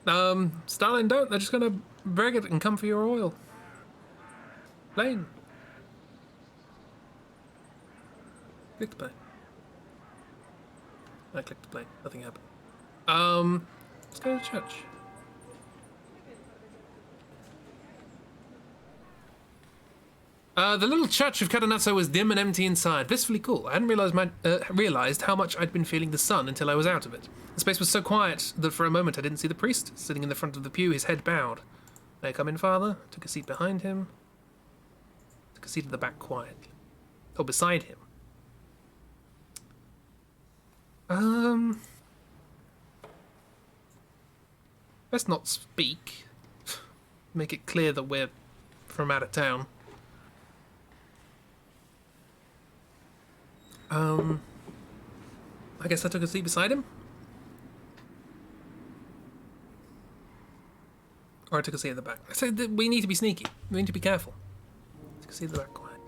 Stalin don't. They're just gonna beg it and come for your oil. Plain. Click the plane. I clicked the plane. Nothing happened. Let's go to church. The little church of Catanazzo was dim and empty inside, blissfully cool. I hadn't realised how much I'd been feeling the sun until I was out of it. The space was so quiet that for a moment I didn't see the priest, sitting in the front of the pew, his head bowed. May I come in, Father? Took a seat behind him. Took a seat at the back quietly. Oh, beside him. Let's not speak. Make it clear that we're from out of town. I guess I took a seat beside him. Or I took a seat at the back. I said that we need to be sneaky. We need to be careful. Took a seat at the back quiet.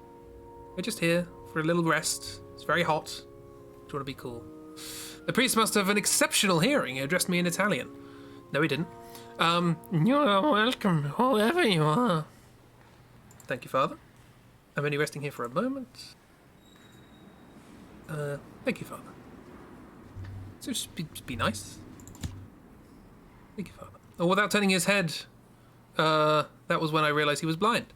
We're just here for a little rest. It's very hot. Do you want to be cool? The priest must have an exceptional hearing. He addressed me in Italian. No, he didn't. You're welcome, whoever you are. Thank you, Father. I'm only resting here for a moment. Thank you, Father. So just be nice. Thank you, Father. Oh, without turning his head, that was when I realized he was blind.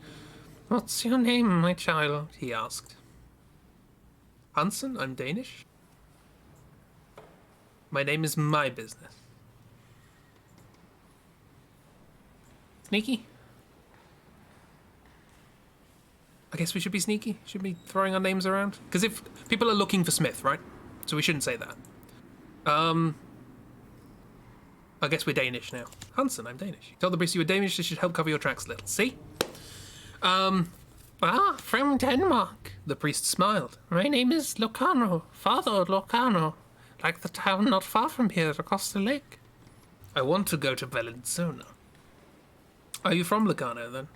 What's your name, my child? He asked. Hansen, I'm Danish. My name is my business. Sneaky? I guess we should be sneaky. Should be throwing our names around. Because if people are looking for Smith, right? So we shouldn't say that. I guess we're Danish now. Hansen, I'm Danish. Tell the priest you were Danish, this should help cover your tracks a little. See? From Denmark. The priest smiled. My name is Locarno, Father Locarno. Like the town not far from here, across the lake. I want to go to Bellinzona. Are you from Locarno, then?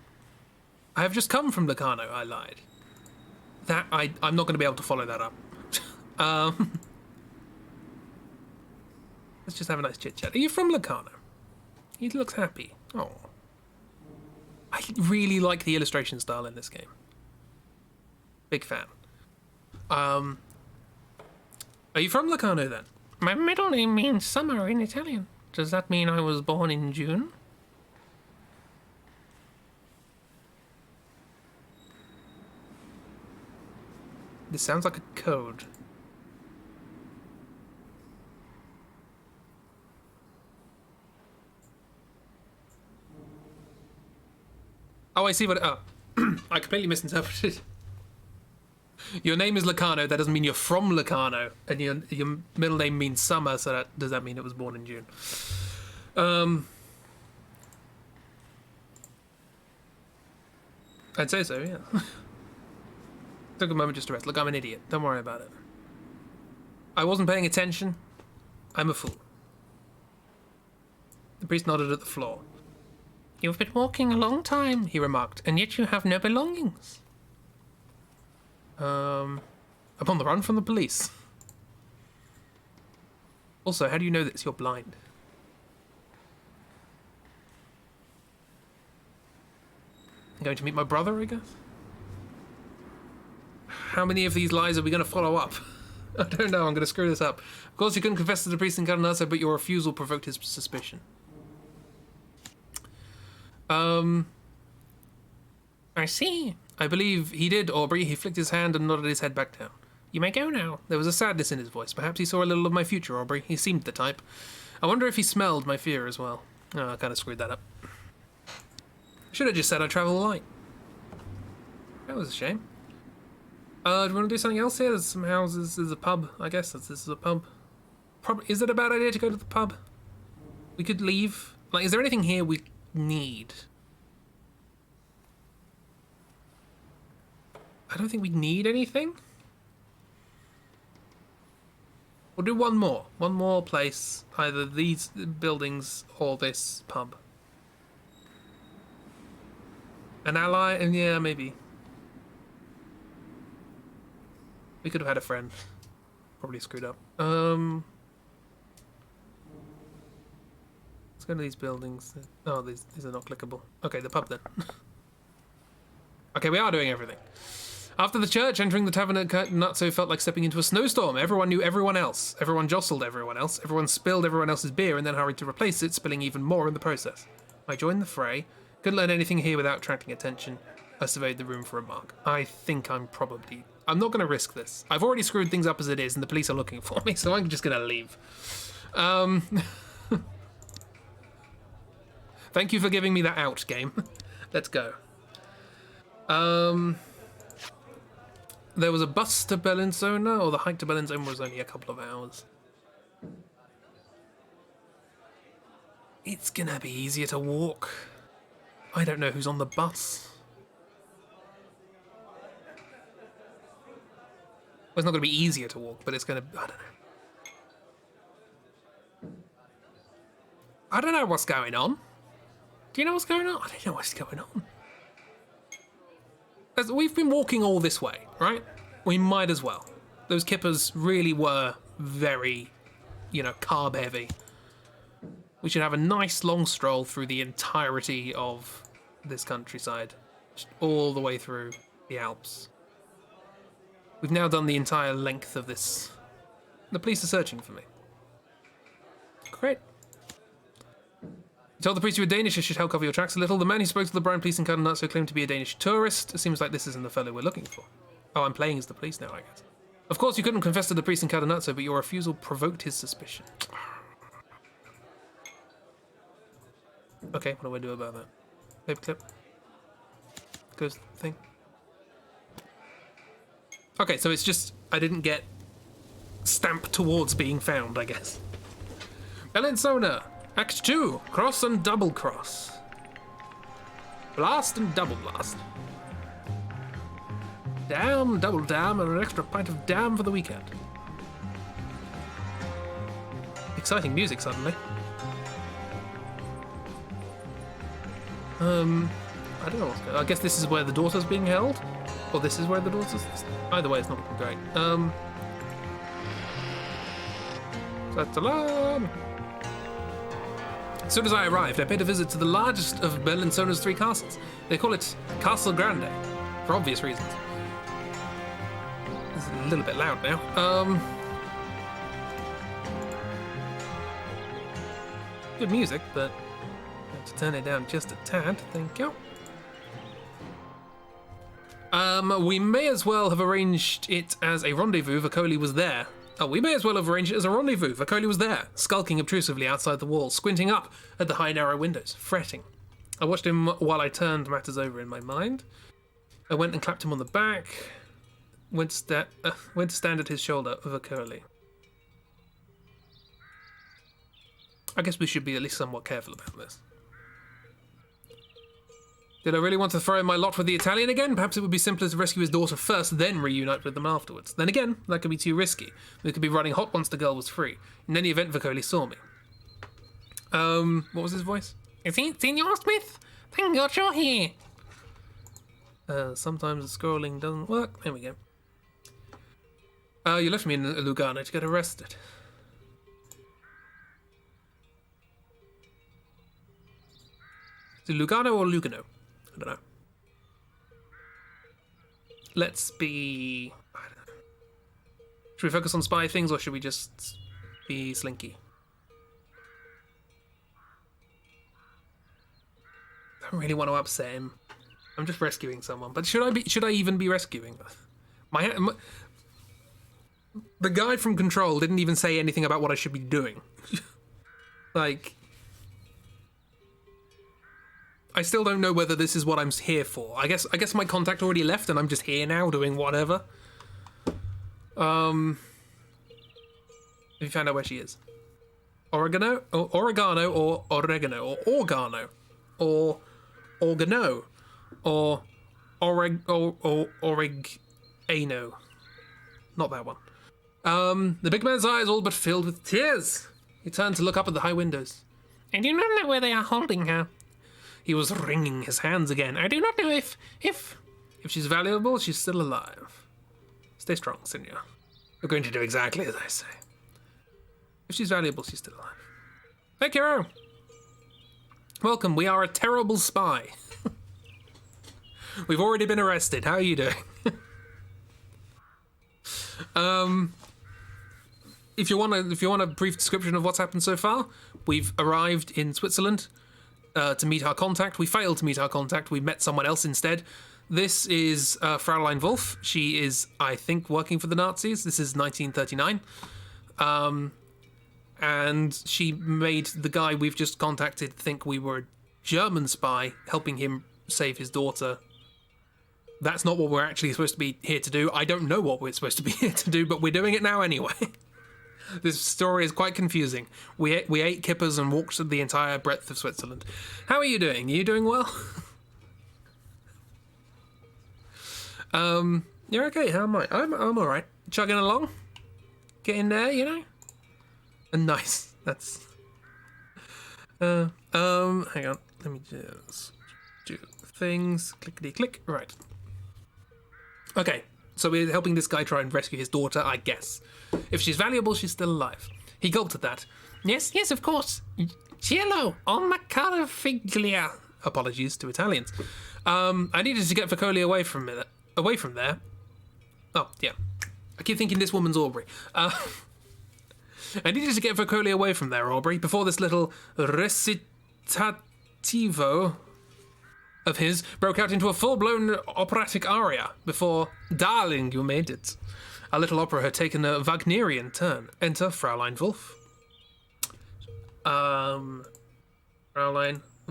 I have just come from Locarno, I lied. I'm not going to be able to follow that up. Let's just have a nice chit-chat. Are you from Locarno? He looks happy. Oh. I really like the illustration style in this game. Big fan. Are you from Locarno, then? My middle name means summer in Italian. Does that mean I was born in June? This sounds like a code. Oh, I see what... Oh. I completely misinterpreted. Your name is Locarno, that doesn't mean you're from Locarno. And your middle name means summer, so does that mean it was born in June? I'd say so, yeah. Took a moment just to rest. Look, I'm an idiot. Don't worry about it. I wasn't paying attention. I'm a fool. The priest nodded at the floor. You've been walking a long time, he remarked, and yet you have no belongings. I'm on the run from the police. Also, how do you know that you're blind? I'm going to meet my brother, I guess? How many of these lies are we going to follow up? I don't know, I'm going to screw this up. Of course, you couldn't confess to the priest in Carnasso, but your refusal provoked his suspicion. I see. I believe he did, Aubrey. He flicked his hand and nodded his head back down. You may go now. There was a sadness in his voice. Perhaps he saw a little of my future, Aubrey. He seemed the type. I wonder if he smelled my fear as well. Oh, I kind of screwed that up. Should have just said I travel light. That was a shame. Do you want to do something else here? There's some houses. There's a pub. I guess this is a pub. Is it a bad idea to go to the pub? We could leave. Like, is there anything here we need? I don't think we need anything. We'll do one more. One more place. Either these buildings or this pub. An ally? And yeah, maybe. We could have had a friend. Probably screwed up. Let's go to these buildings. Oh, these are not clickable. Okay, the pub then. Okay, we are doing everything. After the church, entering the tavern at Nutso felt like stepping into a snowstorm. Everyone knew everyone else. Everyone jostled everyone else. Everyone spilled everyone else's beer and then hurried to replace it, spilling even more in the process. I joined the fray. Couldn't learn anything here without attracting attention. I surveyed the room for a mark. I think I'm not going to risk this. I've already screwed things up as it is, and the police are looking for me, so I'm just going to leave. Thank you for giving me that out, game. Let's go. There was a bus to Bellinzona, or the hike to Bellinzona was only a couple of hours. It's gonna be easier to walk. I don't know who's on the bus. Well, it's not gonna be easier to walk, but it's gonna... I don't know. I don't know what's going on. Do you know what's going on? I don't know what's going on. We've been walking all this way, right? We might as well. Those kippers really were very, carb heavy. We should have a nice long stroll through the entirety of this countryside. Just all the way through the Alps. We've now done the entire length of this. The police are searching for me. Great. You told the priest you were Danish, it should help cover your tracks a little. The man who spoke to the Brian police in Cardinazzo claimed to be a Danish tourist. It seems like this isn't the fellow we're looking for. Oh, I'm playing as the police now, I guess. Of course, you couldn't confess to the priest in Cadenazzo, but your refusal provoked his suspicion. Okay, what do I do about that? Paperclip. Goes thing. Okay, so it's just I didn't get stamped towards being found, I guess. Bellinzona, Act 2, cross and double cross. Blast and double blast. Damn, double damn, and an extra pint of damn for the weekend. Exciting music suddenly. I don't know what's going on. I guess this is where the daughter's being held? Or this is where the daughter's... Either way, it's not looking great. Catalan! As soon as I arrived, I paid a visit to the largest of Bellinzona's 3 castles. They call it Castle Grande, for obvious reasons. It's a little bit loud now. Good music, but I have to turn it down just a tad. Thank you. We may as well have arranged it as a rendezvous. Vocoli was there. Oh, we may as well have arranged it as a rendezvous. Vocoli was there, skulking obtrusively outside the wall, squinting up at the high, narrow windows, fretting. I watched him while I turned matters over in my mind. I went and clapped him on the back. Went to stand at his shoulder, Vocoli. I guess we should be at least somewhat careful about this. Did I really want to throw in my lot with the Italian again? Perhaps it would be simpler to rescue his daughter first, then reunite with them afterwards. Then again, that could be too risky. We could be running hot once the girl was free. In any event, Vocoli saw me. What was his voice? Is he Senior Smith? Thank God you're here. Sometimes the scrolling doesn't work. There we go. You left me in Lugano to get arrested. Is it Lugano or Lugano? I don't know. Let's be... I don't know. Should we focus on spy things or should we just be slinky? I don't really want to upset him. I'm just rescuing someone. But should I even be rescuing? The guy from Control didn't even say anything about what I should be doing. Like... I still don't know whether this is what I'm here for. I guess my contact already left and I'm just here now doing whatever. Have you found out where she is? Oregano or oregano or oregano or organo or organo or oregano. Not that one. The big man's eyes all but filled with tears. He turned to look up at the high windows. I do not know where they are holding her. He was wringing his hands again. I do not know if she's valuable, she's still alive. Stay strong, Senor. We're going to do exactly as I say. If she's valuable, she's still alive. Hey, Kiro. Welcome, we are a terrible spy. We've already been arrested. How are you doing? If you want a brief description of what's happened so far, we've arrived in Switzerland. To meet our contact. We failed to meet our contact. We met someone else instead. This is Fraulein Wolf. She is, I think, working for the Nazis. This is 1939. And she made the guy we've just contacted think we were a German spy, helping him save his daughter. That's not what we're actually supposed to be here to do. I don't know what we're supposed to be here to do, but we're doing it now anyway. This story is quite confusing. We ate kippers and walked the entire breadth of Switzerland. How are you doing? Are you doing well? You're okay. How am I? I'm all right. Chugging along, getting there, you know. And nice. That's. Hang on. Let me just do things. Clickety click. Right. Okay. So we're helping this guy try and rescue his daughter, I guess. If she's valuable, she's still alive. He gulped at that. Yes, of course. Cielo, on my cara figlia. Apologies to Italians. I needed to get Vocoli away from there. Oh, yeah. I keep thinking this woman's Aubrey. I needed to get Vocoli away from there, Aubrey, before this little recitativo of his broke out into a full-blown operatic aria. Before, darling, you made it. Our little opera had taken a Wagnerian turn. Enter Fraulein Wolf. Fraulein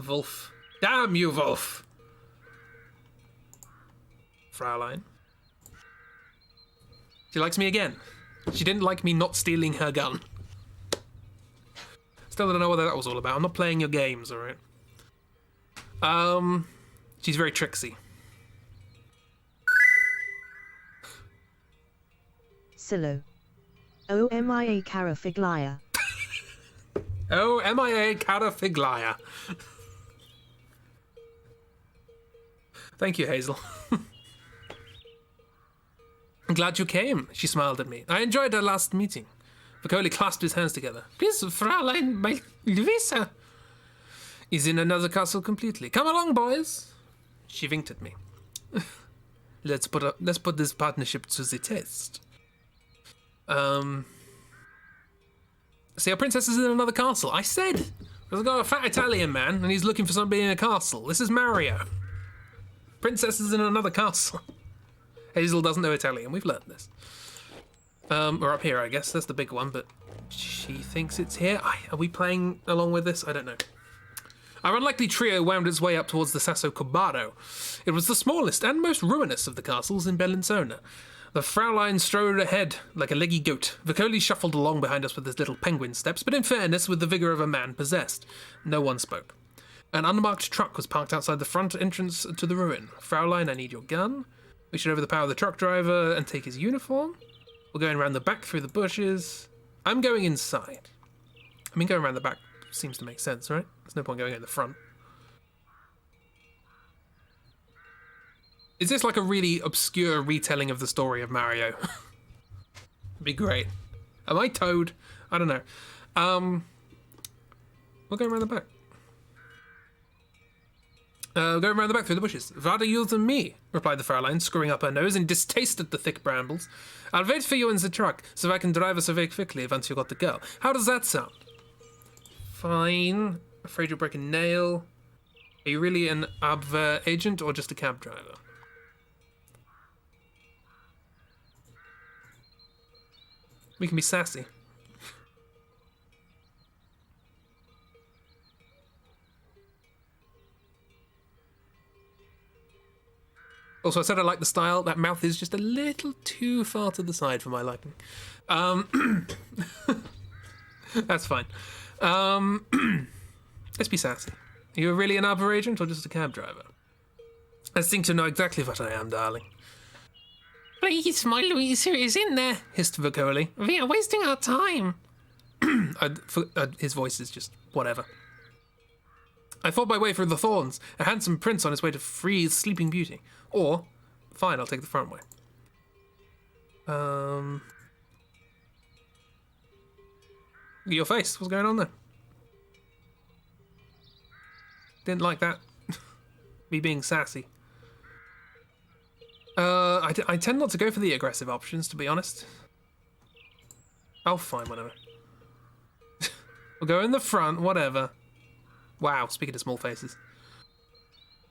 Wolf. Damn you, Wolf! Fraulein. She likes me again. She didn't like me not stealing her gun. Still don't know what that was all about. I'm not playing your games, alright? She's very tricksy. Silo. O-M-I-A Carafiglia. O-M-I-A Carafiglia. Thank you, Hazel. I'm glad you came, she smiled at me. I enjoyed our last meeting. Vicoli clasped his hands together. Please, Fraulein, my Louisa is in another castle completely. Come along, boys. She winked at me. Let's put this partnership to the test. See, our princess is in another castle. I said, there's got a fat Italian man, and he's looking for somebody in a castle. This is Mario. Princess is in another castle. Hazel doesn't know Italian. We've learned this. We're up here, I guess. That's the big one, but she thinks it's here. Are we playing along with this? I don't know. Our unlikely trio wound its way up towards the Sasso Cobado. It was the smallest and most ruinous of the castles in Bellinzona. The Fraulein strode ahead like a leggy goat. Vicoli shuffled along behind us with his little penguin steps, but in fairness, with the vigour of a man possessed. No one spoke. An unmarked truck was parked outside the front entrance to the ruin. Fraulein, I need your gun. We should overpower the truck driver and take his uniform. We're going around the back through the bushes. I'm going inside. I mean, going around the back seems to make sense, right? There's no point going in the front. Is this like a really obscure retelling of the story of Mario? It'd be great. Am I Toad? I don't know. We'll go around the back. Go around the back through the bushes. Rather you than me, replied the Fraulein, screwing up her nose in distaste at the thick brambles. I'll wait for you in the truck, so I can drive us away quickly once you got the girl. How does that sound? Fine. Afraid you'll break a nail. Are you really an Abwehr agent or just a cab driver? We can be sassy. Also, I said I like the style. That mouth is just a little too far to the side for my liking. That's fine. Let's be sassy. Are you really an Arbor agent or just a cab driver? I seem to know exactly what I am, darling. Please, my Louisa is in there, hissed Vicoli. We are wasting our time. His voice is just whatever. I fought my way through the thorns, a handsome prince on his way to free his sleeping beauty. Or, fine, I'll take the front way. Your face, what's going on there? Didn't like that. Me being sassy. I tend not to go for the aggressive options, to be honest. Oh, fine, whatever. We'll go in the front, whatever. Wow, speaking of small faces.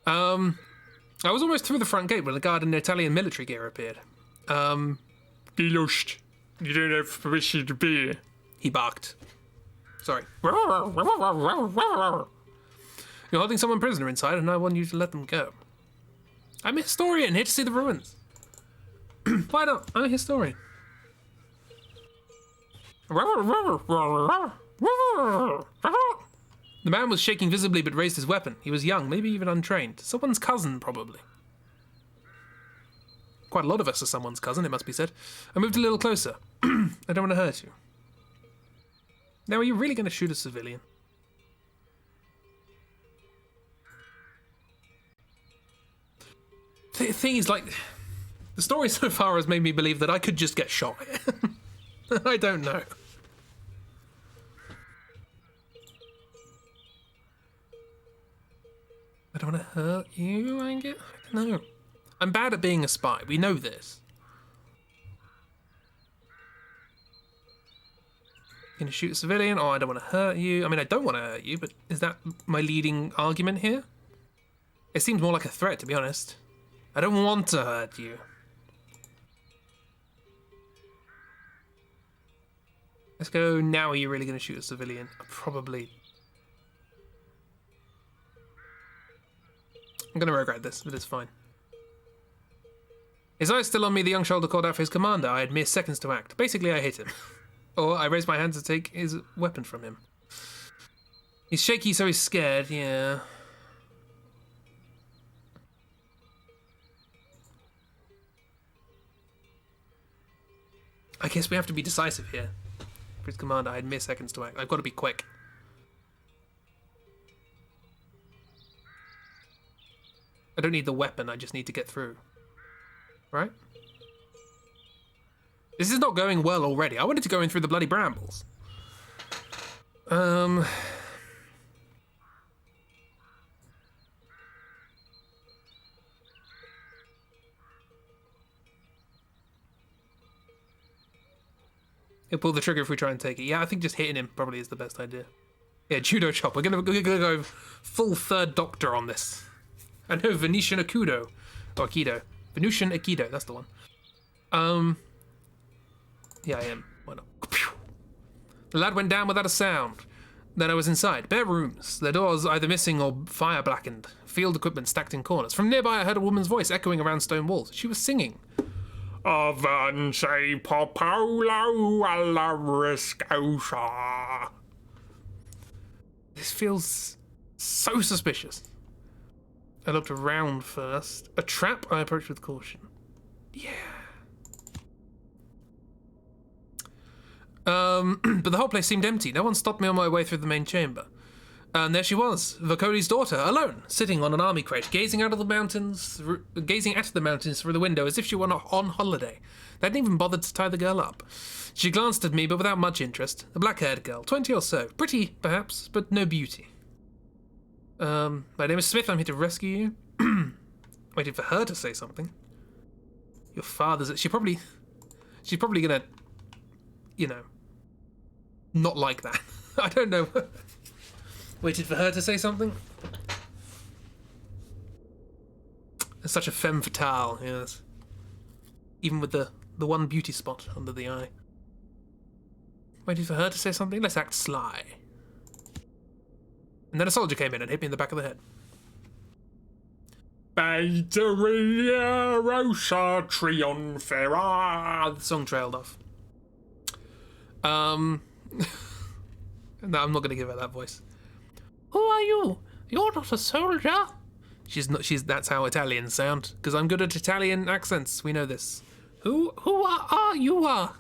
I was almost through the front gate when a guard in Italian military gear appeared. Gelust. You don't have permission to be here. He barked. Sorry. You're holding someone prisoner inside and I want you to let them go. I'm a historian, here to see the ruins. Why not? I'm a historian. The man was shaking visibly but raised his weapon. He was young, maybe even untrained. Someone's cousin, probably. Quite a lot of us are someone's cousin, it must be said. I moved a little closer. I don't want to hurt you. Now, are you really going to shoot a civilian? The thing is, like, the story so far has made me believe that I could just get shot. I don't know. I don't want to hurt you, I don't know. I'm bad at being a spy. We know this. Gonna shoot a civilian? Oh, I don't want to hurt you. I mean, I don't want to hurt you, but is that my leading argument here? It seems more like a threat, to be honest. I don't want to hurt you. Let's go now. Are you really going to shoot a civilian? Probably. I'm going to regret this, but it's fine. His eyes still on me, the young shoulder called out for his commander. I had mere seconds to act. Basically, I hit him. Or I raised my hand to take his weapon from him. He's shaky, so he's scared, yeah. I guess we have to be decisive here. For his commander, I had mere seconds to act. I've got to be quick. I don't need the weapon, I just need to get through. Right? This is not going well already. I wanted to go in through the bloody brambles. I He'll pull the trigger if we try and take it. Yeah, I think just hitting him probably is the best idea. Yeah, judo chop. We're gonna go full third doctor on this. I know, Venetian Akudo. Or Aikido. Venusian Aikido, that's the one. Yeah, I am. Why not? The lad went down without a sound. Then I was inside. Bare rooms. Their doors either missing or fire blackened. Field equipment stacked in corners. From nearby I heard a woman's voice echoing around stone walls. She was singing. Avance popolo alla riscosa. This feels so suspicious. I looked around first. A trap? I approached with caution. Yeah. But the whole place seemed empty. No one stopped me on my way through the main chamber. And there she was, Vokodi's daughter, alone, sitting on an army crate, gazing at the mountains through the window as if she were on holiday. They hadn't even bothered to tie the girl up. She glanced at me, but without much interest. A black-haired girl, 20 or so. Pretty, perhaps, but no beauty. My name is Smith. I'm here to rescue you. Waiting for her to say something. Your father's... She's probably gonna, you know, not like that. I don't know. Waited for her to say something? It's such a femme fatale, yes. Even with the one beauty spot under the eye. Waited for her to say something? Let's act sly. And then a soldier came in and hit me in the back of the head. Bateria Rosa Triunfera. The song trailed off. No, I'm not going to give her that voice. Who are you? You're not a soldier. She's not. That's how Italians sound. Because I'm good at Italian accents. We know this. Who are you? I'll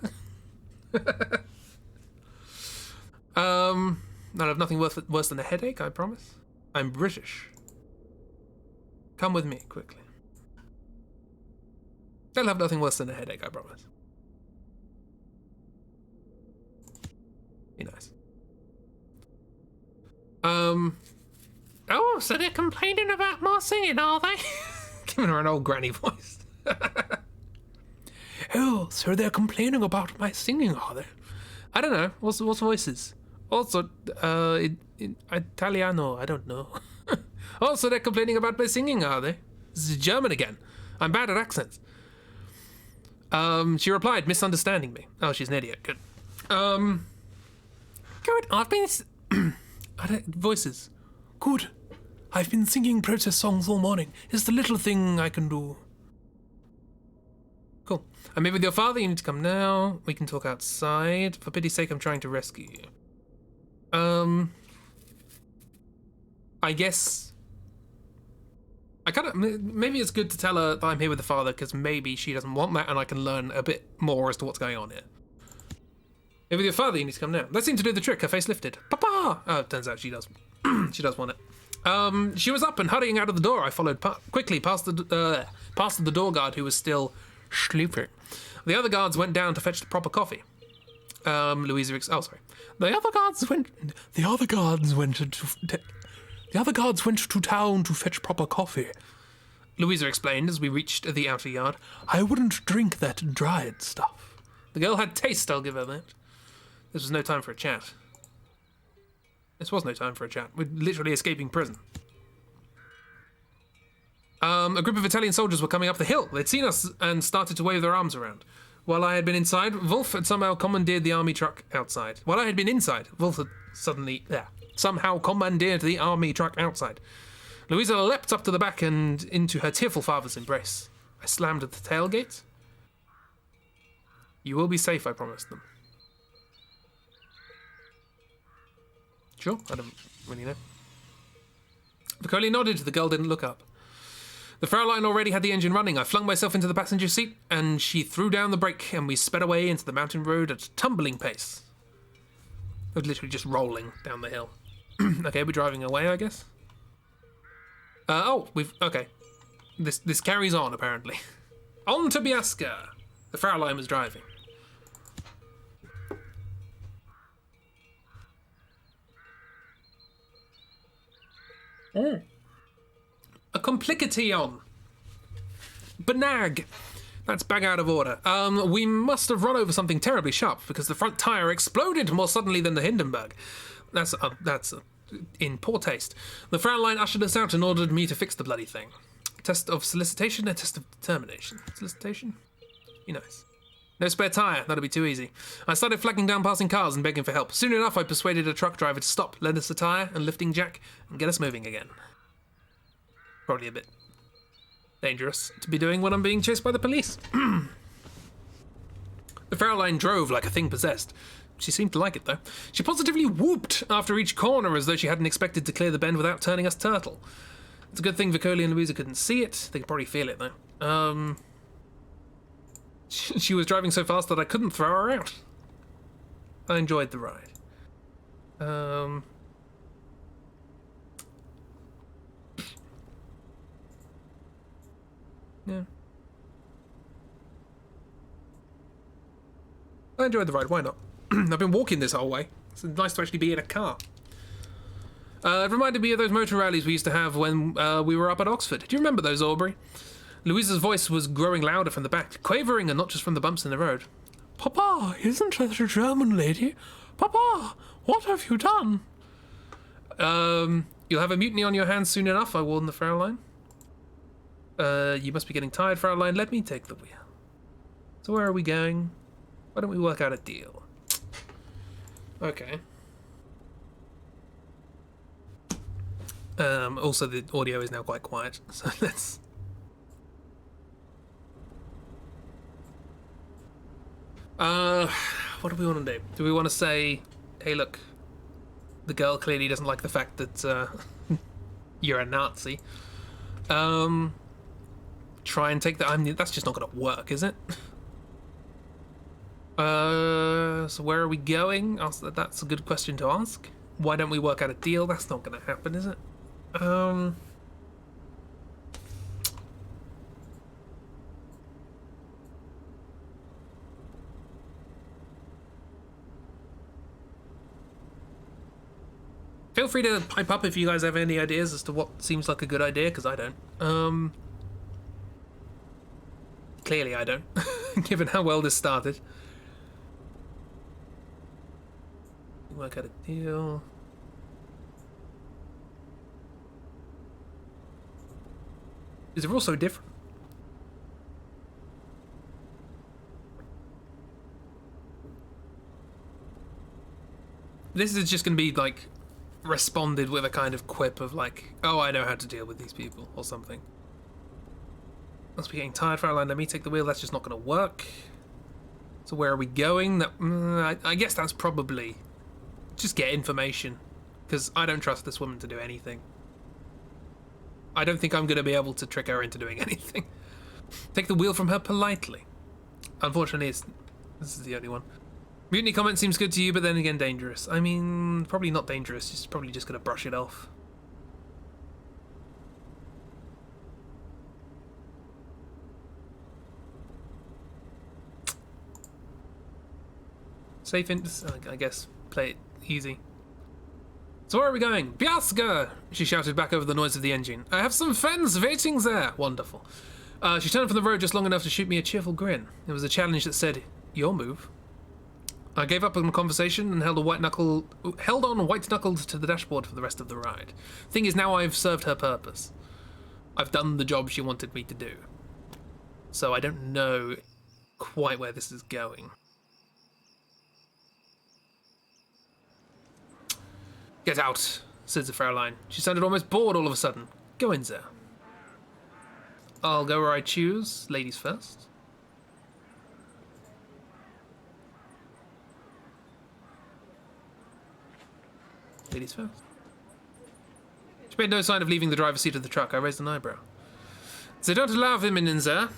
have nothing worse than a headache. I promise. I'm British. Come with me quickly. I'll have nothing worse than a headache. I promise. Be nice. Oh, so they're complaining about my singing, are they? Giving her an old granny voice. Oh, so they're complaining about my singing, are they? I don't know. What's voices? Also, in Italiano, I don't know. Oh, so they're complaining about my singing, are they? This is German again. I'm bad at accents. She replied, misunderstanding me. Oh, she's an idiot. Good. Good. I've been... voices. Good. I've been singing protest songs all morning. It's the little thing I can do. Cool. I'm here with your father. You need to come now. We can talk outside. For pity's sake, I'm trying to rescue you. I guess... maybe it's good to tell her that I'm here with the father, because maybe she doesn't want that and I can learn a bit more as to what's going on here. Here with your father, you need to come now. That seemed to do the trick. Her face lifted. Papa! Oh, it turns out she does. She does want it. She was up and hurrying out of the door. I followed quickly past the door guard, who was still sleeping. The other guards went down to fetch the proper coffee. Louisa... Oh, sorry. The other guards went to town to fetch proper coffee. Louisa explained as we reached the outer yard. I wouldn't drink that dried stuff. The girl had taste, I'll give her that. This was no time for a chat. This was no time for a chat. We're literally escaping prison. A group of Italian soldiers were coming up the hill. They'd seen us and started to wave their arms around. While I had been inside, Wolf had somehow commandeered the army truck outside. While I had been inside, Wolf had somehow commandeered the army truck outside. Louisa leapt up to the back and into her tearful father's embrace. I slammed at the tailgate. You will be safe, I promised them. Sure, I don't really know. Vicoli nodded. The girl didn't look up. The Fraulein already had the engine running. I flung myself into the passenger seat, and she threw down the brake, and we sped away into the mountain road at a tumbling pace. It was literally just rolling down the hill. Okay, we're driving away, I guess. Okay. This carries on, apparently. On to Biaska. The Fraulein was driving. A complication. Banag. That's bang out of order. We must have run over something terribly sharp because the front tyre exploded more suddenly than the Hindenburg. That's in poor taste. The Fraulein ushered us out and ordered me to fix the bloody thing. A test of solicitation, a test of determination. Solicitation? Be nice. No spare tyre, that'd be too easy. I started flagging down passing cars and begging for help. Soon enough, I persuaded a truck driver to stop, lend us a tyre and lifting jack, and get us moving again. Probably a bit dangerous to be doing when I'm being chased by the police. The Fraulein drove like a thing possessed. She seemed to like it, though. She positively whooped after each corner as though she hadn't expected to clear the bend without turning us turtle. It's a good thing Vicoli and Louisa couldn't see it. They could probably feel it, though. She was driving so fast that I couldn't throw her out. I enjoyed the ride. Yeah. I enjoyed the ride, why not? I've been walking this whole way. It's nice to actually be in a car. It reminded me of those motor rallies we used to have when we were up at Oxford. Do you remember those, Aubrey? Louisa's voice was growing louder from the back, quavering and not just from the bumps in the road. Papa, isn't that a German lady? Papa, what have you done? You'll have a mutiny on your hands soon enough, I warned the Fraulein. You must be getting tired, Fraulein. Let me take the wheel. So where are we going? Why don't we work out a deal? Okay. Also, the audio is now quite quiet, so let's... What do we want to do? Do we want to say, hey, look, the girl clearly doesn't like the fact that you're a Nazi. Try and take that. I mean, that's just not going to work, is it? So where are we going? That's a good question to ask. Why don't we work out a deal? That's not going to happen, is it? Feel free to pipe up if you guys have any ideas as to what seems like a good idea, because I don't. Clearly I don't, given how well this started. Work out a deal. These are all so different. This is just going to be like responded with a kind of quip of like, oh, I know how to deal with these people or something. Must be getting tired, Fraulein. Let me take the wheel. That's just not going to work. So where are we going? I guess that's probably just get information, because I don't trust this woman to do anything. I don't think I'm going to be able to trick her into doing anything. Take the wheel from her politely. Unfortunately, this is the only one. Mutiny comment seems good to you, but then again dangerous. I mean, probably not dangerous. She's probably just going to brush it off. Safe in, I guess, play it easy. So where are we going? Biaska! She shouted back over the noise of the engine. I have some friends waiting there. Wonderful. She turned from the road just long enough to shoot me a cheerful grin. It was a challenge that said, your move. I gave up on the conversation and held on white-knuckled to the dashboard for the rest of the ride. Thing is, now I've served her purpose. I've done the job she wanted me to do. So I don't know quite where this is going. Get out, said the Fraulein. She sounded almost bored all of a sudden. Go in there. I'll go where I choose. Ladies first. Ladies first. She made no sign of leaving the driver's seat of the truck. I raised an eyebrow. They don't allow women in there,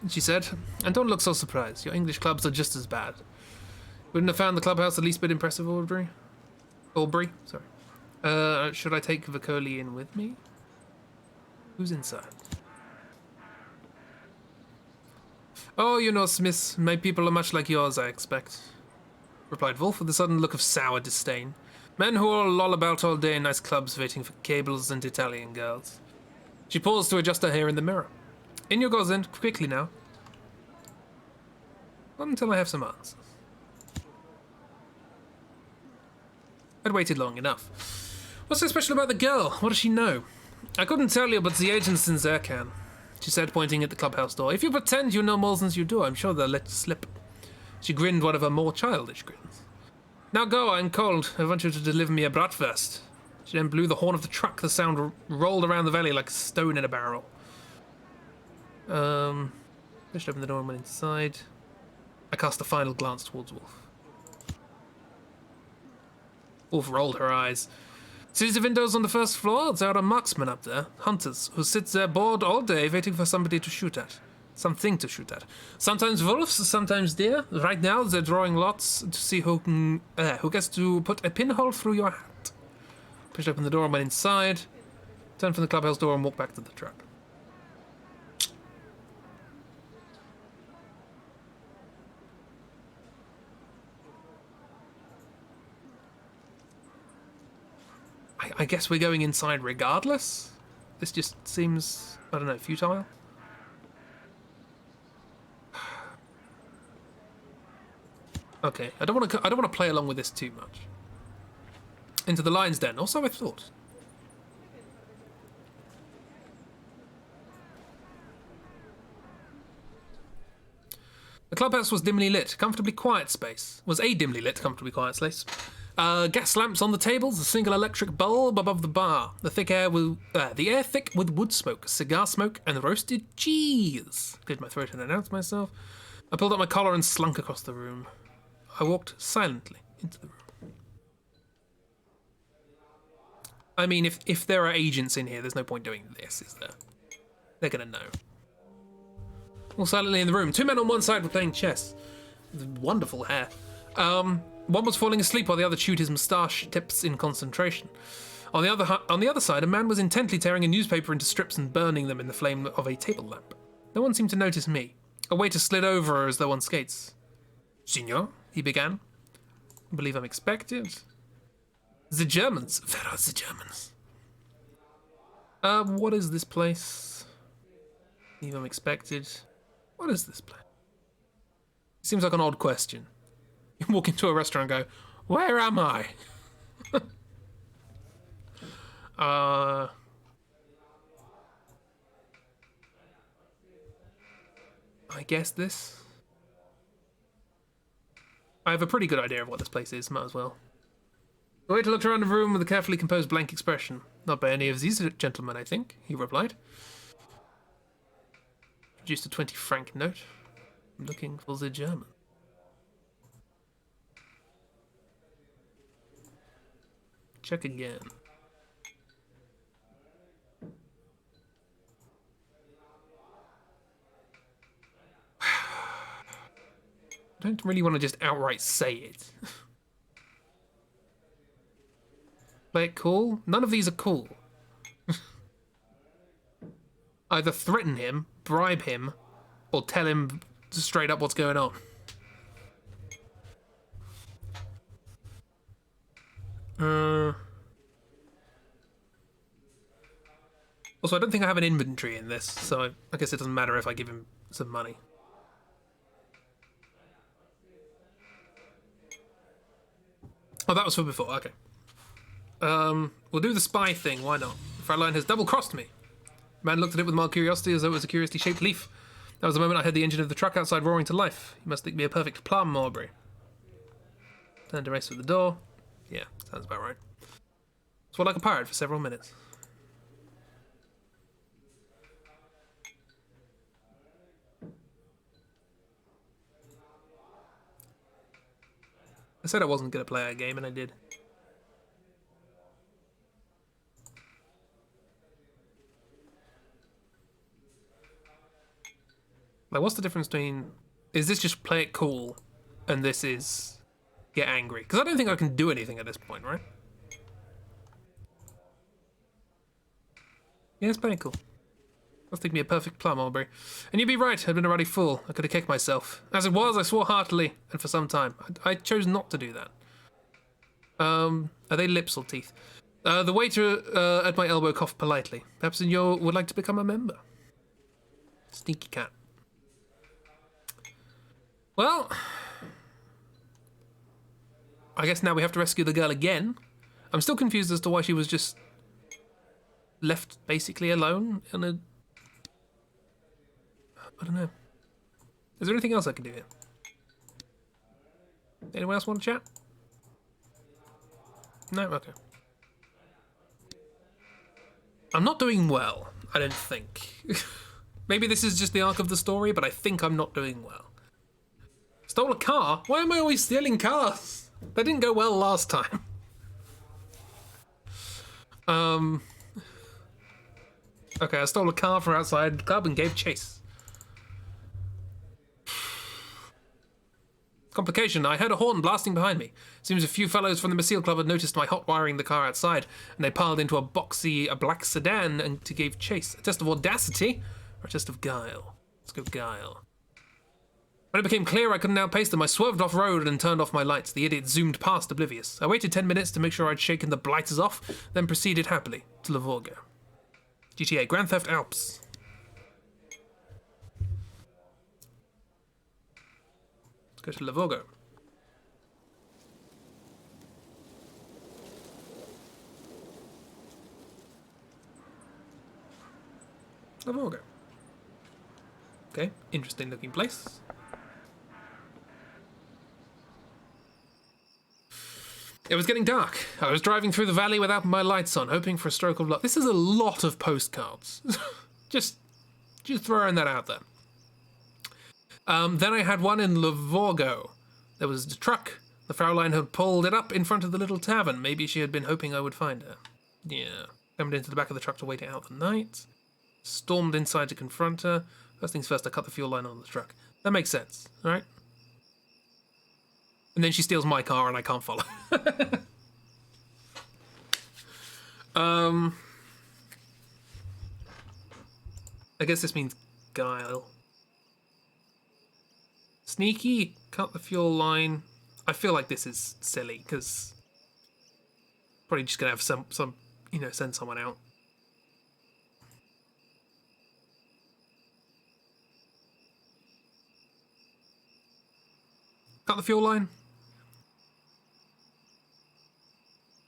she said. And don't look so surprised. Your English clubs are just as bad. Wouldn't have found the clubhouse the least bit impressive, Aubrey? Sorry. Should I take Vicoli in with me? Who's inside? Oh, you know, Smith, my people are much like yours, I expect, replied Wolf with a sudden look of sour disdain. Men who all loll about all day in nice clubs waiting for cables and Italian girls. She paused to adjust her hair in the mirror. In you go then, quickly now. Not until I have some answers. I'd waited long enough. What's so special about the girl? What does she know? I couldn't tell you, but the agents in there can, she said, pointing at the clubhouse door. If you pretend you know more than you do, I'm sure they'll let you slip. She grinned one of her more childish grins. Now go, I'm cold. I want you to deliver me a bratwurst. She then blew the horn of the truck. The sound rolled around the valley like a stone in a barrel. Pushed open the door and went inside. I cast a final glance towards Wolf. Wolf rolled her eyes. See the windows on the first floor? There are marksmen up there, hunters, who sit there bored all day waiting for somebody to shoot at. Something to shoot at. Sometimes wolves, sometimes deer. Right now they're drawing lots to see who gets to put a pinhole through your hat. Pushed open the door and went inside. Turned from the clubhouse door and walked back to the truck. I guess we're going inside regardless? This just seems, I don't know, futile? Okay, I don't want to play along with this too much. Into the lion's den, also I thought. The clubhouse was dimly lit, comfortably quiet space. Was a dimly lit, comfortably quiet space. Gas lamps on the tables, a single electric bulb above the bar. The air thick with wood smoke, cigar smoke, and roasted cheese. Cleared my throat and announced myself. I pulled up my collar and slunk across the room. I walked silently into the room. I mean, if there are agents in here, there's no point doing this, is there? They're gonna know. All silently in the room. Two men on one side were playing chess. Wonderful hair. One was falling asleep while the other chewed his moustache tips in concentration. On the other side, a man was intently tearing a newspaper into strips and burning them in the flame of a table lamp. No one seemed to notice me. A waiter slid over as though on skates. Signor, he began. I believe I'm expected. The Germans. Where are the Germans? What is this place? I believe I'm expected. What is this place? Seems like an odd question. You walk into a restaurant and go, where am I? I guess this. I have a pretty good idea of what this place is, might as well. The waiter looked around the room with a carefully composed blank expression. Not by any of these gentlemen, I think, he replied. Produced a 20-franc note. I'm looking for the German. Check again. I don't really want to just outright say it. Play it cool? None of these are cool. Either threaten him, bribe him, or tell him straight up what's going on. Also, I don't think I have an inventory in this, so I guess it doesn't matter if I give him some money. Oh, that was for before, okay. We'll do the spy thing, why not? Fraulein has double-crossed me. The man looked at it with mild curiosity as though it was a curiously shaped leaf. That was the moment I heard the engine of the truck outside roaring to life. You must think me a perfect plum, Aubrey. Turned to race through the door. Yeah, sounds about right. Swore like a pirate for several minutes. I said I wasn't going to play a game, and I did. Like, what's the difference between... Is this just play it cool, and this is get angry? Because I don't think I can do anything at this point, right? Yeah, it's playing cool. Must think me a perfect plum, Aubrey. And you'd be right, I'd been a ruddy fool. I could have kicked myself. As it was, I swore heartily, and for some time. I chose not to do that. Are they lips or teeth? The waiter at my elbow coughed politely. Perhaps you would like to become a member. Sneaky cat. Well, I guess now we have to rescue the girl again. I'm still confused as to why she was just left basically alone in a... I don't know. Is there anything else I can do here? Anyone else want to chat? No? Okay. I'm not doing well, I don't think. Maybe this is just the arc of the story, but I think I'm not doing well. Stole a car? Why am I always stealing cars? That didn't go well last time. Okay, I stole a car from outside the club and gave chase. Complication, I heard a horn blasting behind me. Seems a few fellows from the Macile Club had noticed my hot wiring the car outside, and they piled into a black sedan and to give chase. A test of audacity, or a test of guile? Let's go guile. When it became clear I couldn't outpace them, I swerved off-road and turned off my lights. The idiot zoomed past, oblivious. I waited 10 minutes to make sure I'd shaken the blighters off, then proceeded happily to Livorno. GTA, Grand Theft Alps. Let's go to Livorno. Livorno. Okay, interesting looking place. It was getting dark. I was driving through the valley without my lights on, hoping for a stroke of luck. This is a lot of postcards. just throwing that out there. Then I had one in Livorno. There was a truck. The Fraulein had pulled it up in front of the little tavern. Maybe she had been hoping I would find her. Yeah. Climbed into the back of the truck to wait out the night. Stormed inside to confront her. First things first, I cut the fuel line on the truck. That makes sense, right? And then she steals my car and I can't follow. I guess this means guile. Sneaky, cut the fuel line. I feel like this is silly because probably just gonna have some send someone out. Cut the fuel line.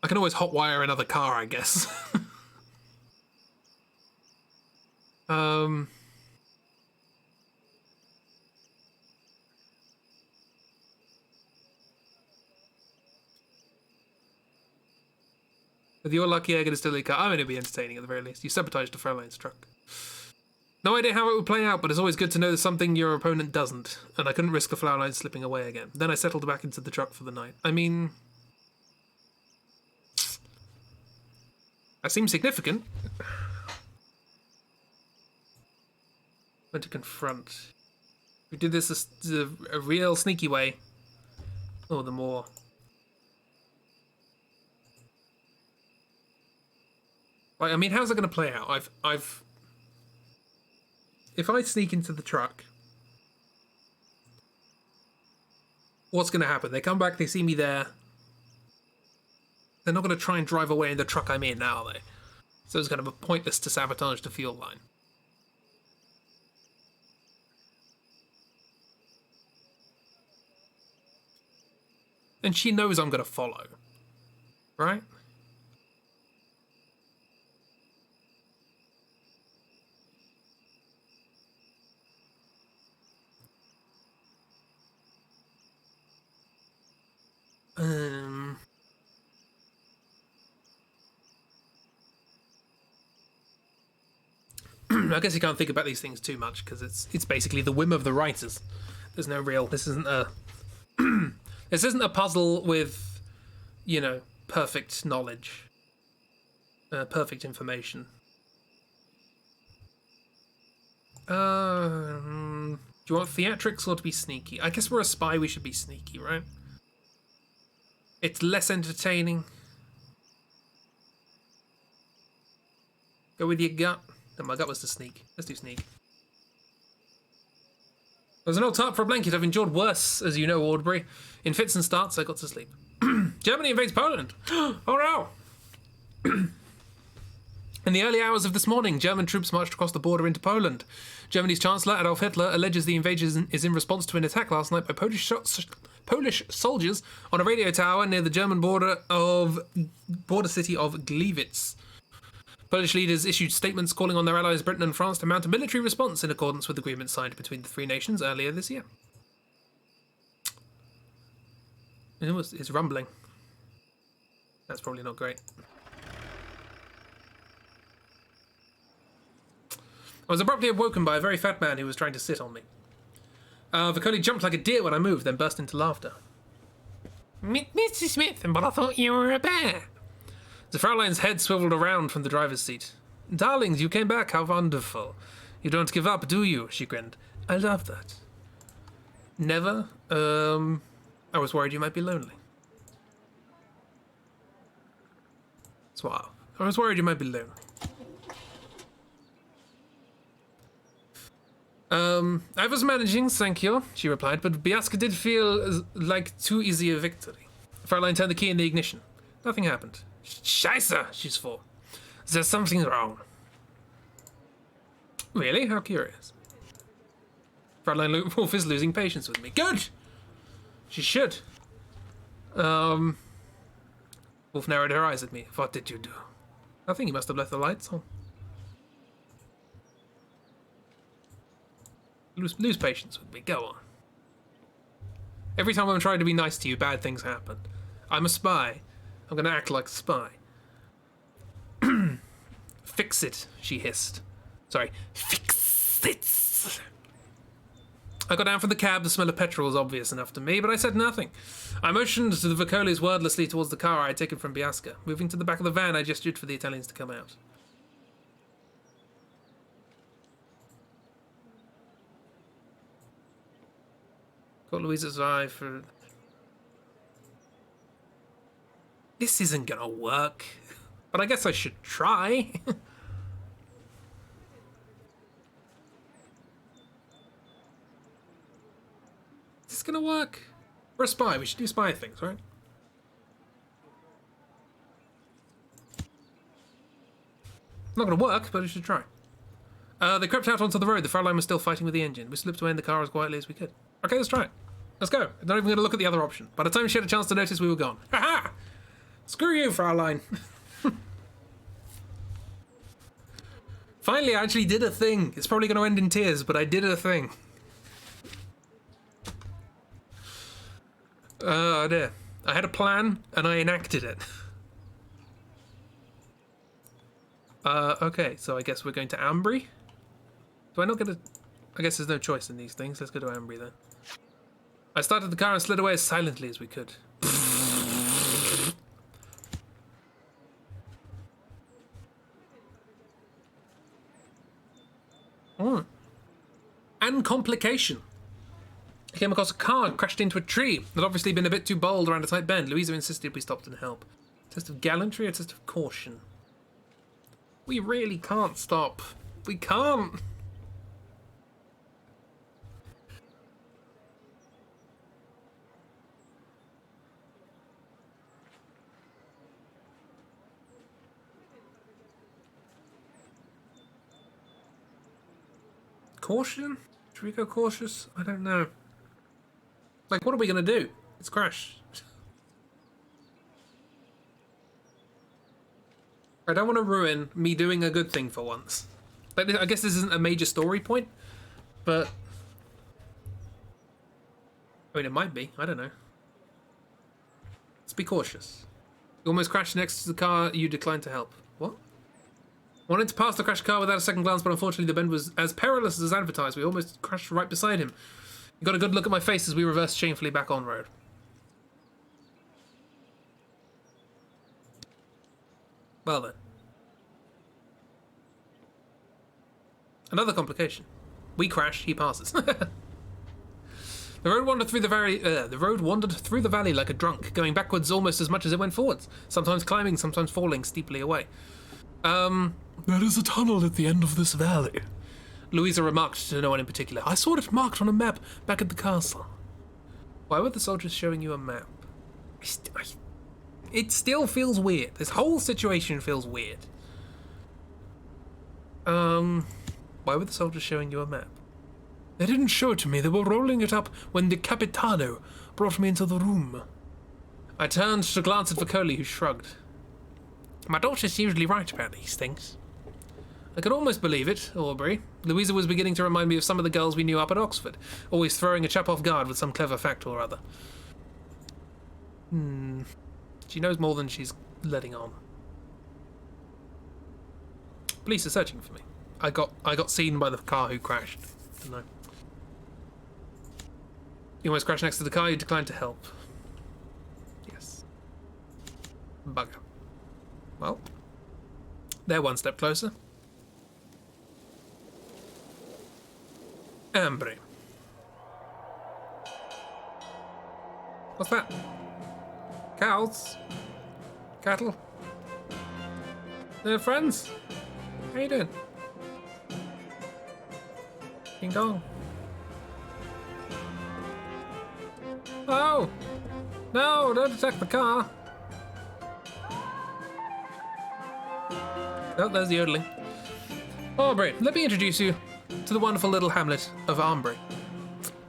I can always hotwire another car, I guess. With your lucky, I get a steal car. I'm going to be entertaining at the very least. You sabotaged a Fraulein's truck. No idea how it would play out, but it's always good to know there's something your opponent doesn't, and I couldn't risk the Fraulein slipping away again. Then I settled back into the truck for the night. I mean... that seems significant. Went to confront. We did this a real sneaky way. Oh, the more... like, I mean, how's it going to play out? If I sneak into the truck, what's going to happen? They come back, they see me there. They're not going to try and drive away in the truck I'm in now, are they? So it's kind of a pointless to sabotage the fuel line. And she knows I'm going to follow. Right? I guess you can't think about these things too much because it's basically the whim of the writers. There's no real. This isn't a. This isn't a puzzle with, you know, perfect knowledge, perfect information. Do you want theatrics or to be sneaky? I guess we're a spy. We should be sneaky, right? It's less entertaining. Go with your gut. No, my gut was to sneak. Let's do sneak. There's an old tarp for a blanket. I've endured worse, as you know, Aubrey. In fits and starts, I got to sleep. Germany invades Poland. Oh no! In the early hours of this morning, German troops marched across the border into Poland. Germany's Chancellor, Adolf Hitler, alleges the invasion is in response to an attack last night by Polish soldiers on a radio tower near the German border city of Gliwice. Polish leaders issued statements calling on their allies Britain and France to mount a military response in accordance with agreements signed between the three nations earlier this year. It's rumbling. That's probably not great. I was abruptly awoken by a very fat man who was trying to sit on me. Vicoli jumped like a deer when I moved, then burst into laughter. Mr. Smith, but I thought you were a bear. The Fraulein's head swiveled around from the driver's seat. Darlings, you came back, how wonderful. You don't give up, do you? She grinned. I love that. Never. I was worried you might be lonely. Suave. I was worried you might be lonely. I was managing, thank you, she replied, but Biaska did feel like too easy a victory. Fraulein turned the key in the ignition. Nothing happened. Scheisse, she's for. There's something wrong. Really? How curious. Fraulein Wolf is losing patience with me. Good! She should. Wolf narrowed her eyes at me. What did you do? I think you must have left the lights on. Lose patience with me. Go on. Every time I'm trying to be nice to you, bad things happen. I'm a spy. I'm gonna act like a spy. Fix it, she hissed. Sorry. Fix it. I got down from the cab. The smell of petrol was obvious enough to me, but I said nothing. I motioned to the Vicolis wordlessly towards the car I had taken from Biasca. Moving to the back of the van, I gestured for the Italians to come out. Got Louisa's eye for... This isn't gonna work. But I guess I should try. Is this gonna work? We're a spy. We should do spy things, right? Not gonna work, but we should try. They crept out onto the road. The Fraulein was still fighting with the engine. We slipped away in the car as quietly as we could. Okay, let's try it. Let's go. I'm not even going to look at the other option. By the time she had a chance to notice, we were gone. Ha-ha! Screw you, Fraulein. Finally, I actually did a thing. It's probably going to end in tears, but I did a thing. Oh dear. I had a plan, and I enacted it. Okay, so I guess we're going to Ambry. Do I not get a... I guess there's no choice in these things. Let's go to Ambry then. I started the car and slid away as silently as we could. And complication. I came across a car and crashed into a tree. I'd obviously been a bit too bold around a tight bend. Louisa insisted we stopped and help. Test of gallantry or test of caution? We really can't stop. We can't. Caution? Should we go cautious? I don't know. Like, what are we gonna do? It's crashed. I don't want to ruin me doing a good thing for once. Like, I guess this isn't a major story point, but... I mean, it might be. I don't know. Let's be cautious. You almost crashed next to the car. You declined to help. What? Wanted to pass the crashed car without a second glance, but unfortunately the bend was as perilous as advertised. We almost crashed right beside him. You got a good look at my face as we reversed shamefully back on road. Well then. Another complication. We crash, he passes. The road wandered through the valley like a drunk, going backwards almost as much as it went forwards, sometimes climbing, sometimes falling steeply away. There is a tunnel at the end of this valley, Louisa remarked to no one in particular. I saw it marked on a map back at the castle. Why were the soldiers showing you a map? It still feels weird. This whole situation feels weird. Why were the soldiers showing you a map? They didn't show it to me. They were rolling it up when the Capitano brought me into the room. I turned to glance at Vicoli, who shrugged. My daughter's usually right about these things. I could almost believe it, Aubrey. Louisa was beginning to remind me of some of the girls we knew up at Oxford, always throwing a chap off guard with some clever fact or other. She knows more than she's letting on. Police are searching for me. I got seen by the car who crashed. Don't know. You almost crashed next to the car, you declined to help. Yes. Bugger. Well, they're one step closer. Ambre. What's that? Cows? Cattle? They're friends? How you doing? Ding dong. Oh! No, don't attack the car! Oh, there's the yodeling. Aubrey, let me introduce you to the wonderful little hamlet of Ambre.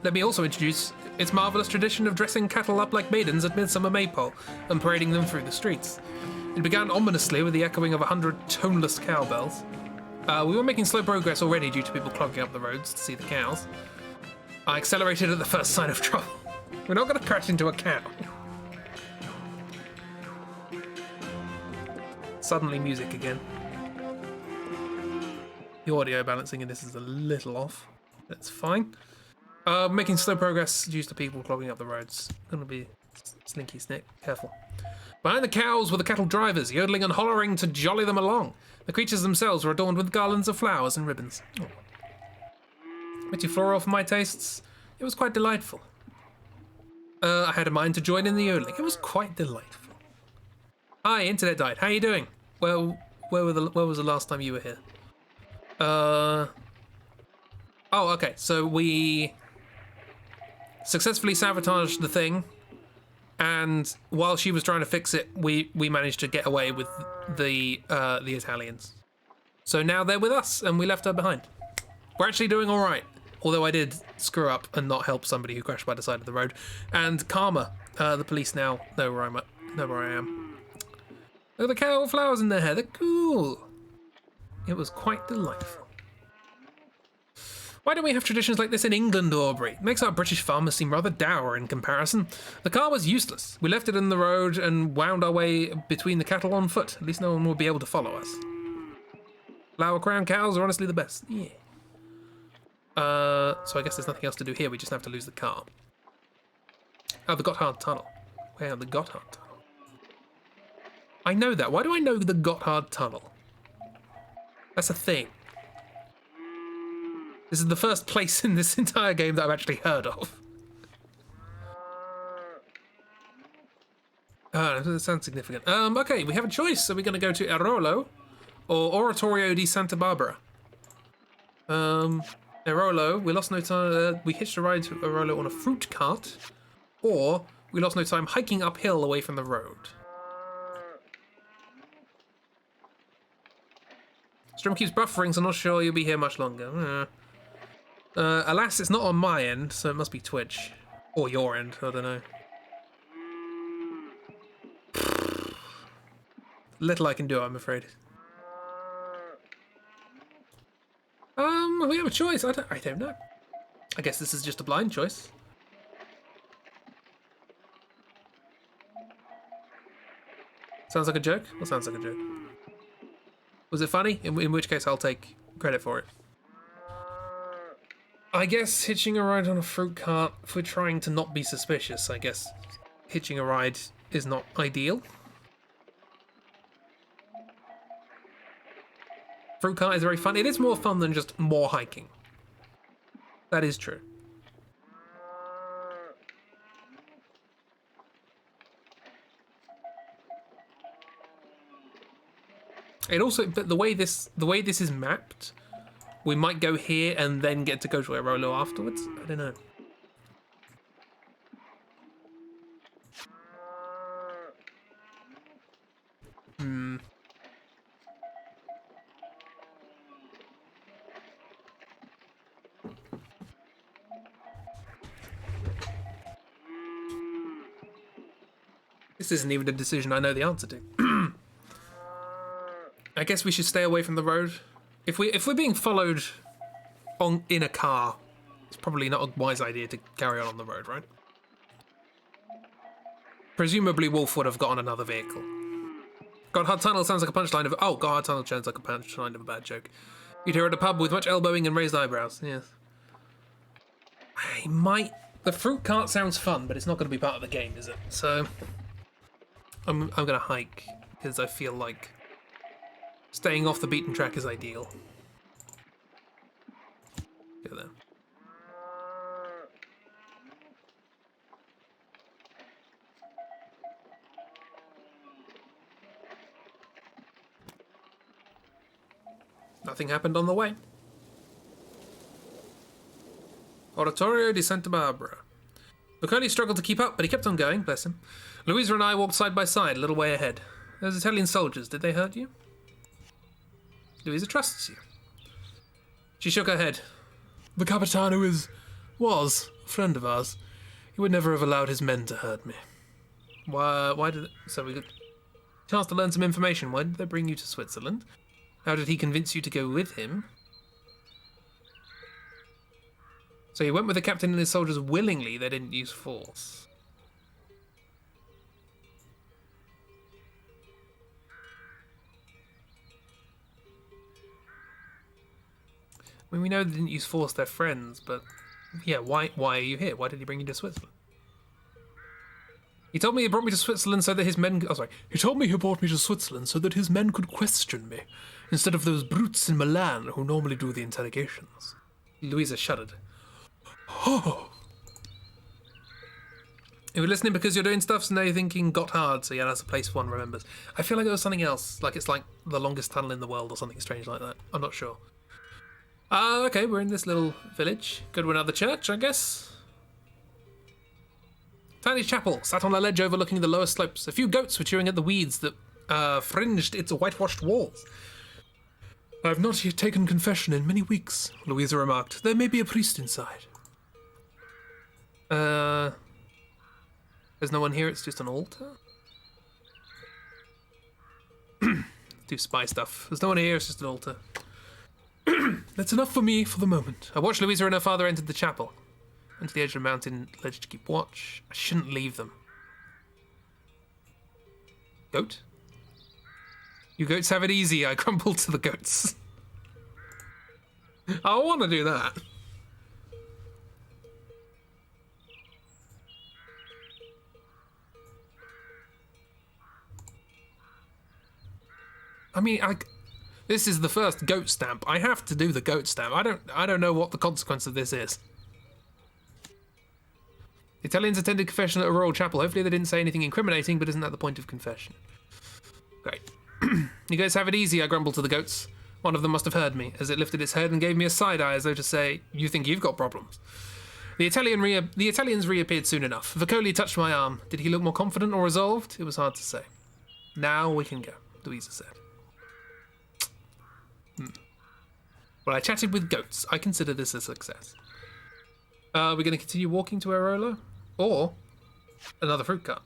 Let me also introduce its marvellous tradition of dressing cattle up like maidens at Midsummer Maypole and parading them through the streets. It began ominously with the echoing of 100 toneless cowbells. We were making slow progress already due to people clogging up the roads to see the cows. I accelerated at the first sign of trouble. We're not going to crash into a cow. Suddenly music again. The audio balancing in this is a little off. That's fine. Making slow progress due to people clogging up the roads. Gonna be slinky snick. Careful. Behind the cows were the cattle drivers, yodeling and hollering to jolly them along. The creatures themselves were adorned with garlands of flowers and ribbons. Oh. Bit too floral for my tastes. It was quite delightful. I had a mind to join in the yodeling. It was quite delightful. Hi, internet died. How you doing? Well, where was the last time you were here? Oh, okay. So we successfully sabotaged the thing, and while she was trying to fix it, we managed to get away with the Italians. So now they're with us, and we left her behind. We're actually doing all right. Although I did screw up and not help somebody who crashed by the side of the road. And Karma, the police now know where I am. Look at the cow flowers in their hair. They're cool. It was quite delightful. Why don't we have traditions like this in England, Aubrey? It makes our British farmers seem rather dour in comparison. The car was useless. We left it in the road and wound our way between the cattle on foot. At least no one would be able to follow us. Flower crown cows are honestly the best. Yeah. So I guess there's nothing else to do here. We just have to lose the car. Oh, the Gotthard Tunnel. Where the Gotthard Tunnel? I know that. Why do I know the Gotthard Tunnel? That's a thing. This is the first place in this entire game that I've actually heard of. That sounds significant. Okay, we have a choice. Are we going to go to Erolo or Oratorio di Santa Barbara? Erolo, we lost no time. We hitched a ride to Erolo on a fruit cart, or we lost no time hiking uphill away from the road. Stream keeps buffering, so I'm not sure you'll be here much longer. Alas, it's not on my end, so it must be Twitch. Or your end, I don't know. Little I can do, I'm afraid. We have a choice. I don't know. I guess this is just a blind choice. Sounds like a joke? What sounds like a joke? Was it funny? In which case I'll take credit for it. I guess hitching a ride on a fruit cart, if we're trying to not be suspicious, I guess hitching a ride is not ideal. Fruit cart is very fun. It is more fun than just more hiking. That is true. It also, but the way this is mapped, we might go here and then get to go to Airolo afterwards. I don't know. This isn't even a decision I know the answer to. I guess we should stay away from the road. If we're being followed in a car, it's probably not a wise idea to carry on the road, right? Presumably Wolf would have got on another vehicle. Gotthard Tunnel sounds like a punchline of... Oh, Gotthard Tunnel sounds like a punchline of a bad joke. You'd hear at a pub with much elbowing and raised eyebrows. Yes. I might... The fruit cart sounds fun, but it's not going to be part of the game, is it? So... I'm going to hike, because I feel like staying off the beaten track is ideal. Go there. Nothing happened on the way. Oratorio di Santa Barbara. Boccoli struggled to keep up, but he kept on going, bless him. Louisa and I walked side by side, a little way ahead. Those Italian soldiers, did they hurt you? Louisa trusts you. She shook her head. The Capitano was a friend of ours. He would never have allowed his men to hurt me. Why did... So we got a chance to learn some information. Why did they bring you to Switzerland? How did he convince you to go with him? So he went with the captain and his soldiers willingly, they didn't use force. I mean, we know they didn't use force, they're friends, but yeah, why are you here? Why did he bring you to Switzerland? He told me he brought me to Switzerland so that his men... Oh, sorry. He told me he brought me to Switzerland so that his men could question me, instead of those brutes in Milan who normally do the interrogations. Louisa shuddered. Oh. You were listening because you're doing stuff, so now you're thinking Gotthard, so yeah, that's a place one remembers. I feel like it was something else, like it's like the longest tunnel in the world or something strange like that. I'm not sure. Okay, we're in this little village. Go to another church, I guess. Tiny chapel sat on a ledge overlooking the lower slopes. A few goats were chewing at the weeds that fringed its whitewashed walls. I have not yet taken confession in many weeks, Louisa remarked. There may be a priest inside. There's no one here, it's just an altar? Do spy stuff. There's no one here, it's just an altar. That's enough for me for the moment. I watched Louisa and her father enter the chapel. Went to the edge of the mountain ledge to keep watch. I shouldn't leave them. Goat? You goats have it easy, I crumbled to the goats. I want to do that. I mean, this is the first goat stamp. I have to do the goat stamp. I don't know what the consequence of this is. The Italians attended confession at a royal chapel. Hopefully they didn't say anything incriminating, but isn't that the point of confession? Great. You guys have it easy, I grumbled to the goats. One of them must have heard me, as it lifted its head and gave me a side eye as though to say, you think you've got problems. The Italians reappeared soon enough. Vocoli touched my arm. Did he look more confident or resolved? It was hard to say. Now we can go, Louisa said. Well, I chatted with goats. I consider this a success. We're going to continue walking to Airolo? Or another fruit cart.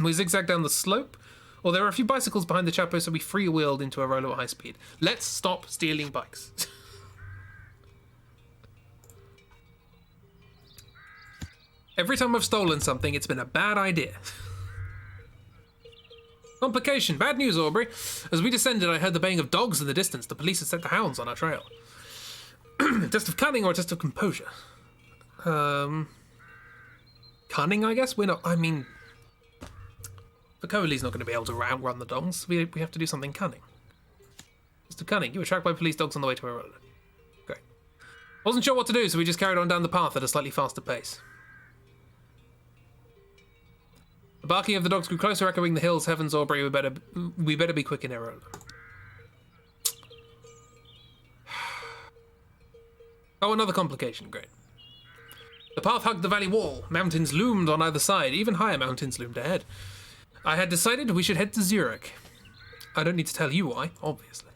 We zigzag down the slope. Or there are a few bicycles behind the chapo, so we free-wheeled into Airolo at high speed. Let's stop stealing bikes. Every time I've stolen something, it's been a bad idea. Complication. Bad news, Aubrey. As we descended, I heard the baying of dogs in the distance. The police had set the hounds on our trail. A test of cunning or a test of composure? Cunning, I guess? We're not... I mean... Ficoli's not going to be able to outrun the dogs. We have to do something cunning. Test of cunning. You were tracked by police dogs on the way to a road. Great. Wasn't sure what to do, so we just carried on down the path at a slightly faster pace. The barking of the dogs grew closer, echoing the hills. Heavens, Aubrey, we better be quick in our own. Oh, another complication. Great. The path hugged the valley wall. Mountains loomed on either side. Even higher mountains loomed ahead. I had decided we should head to Zurich. I don't need to tell you why, obviously.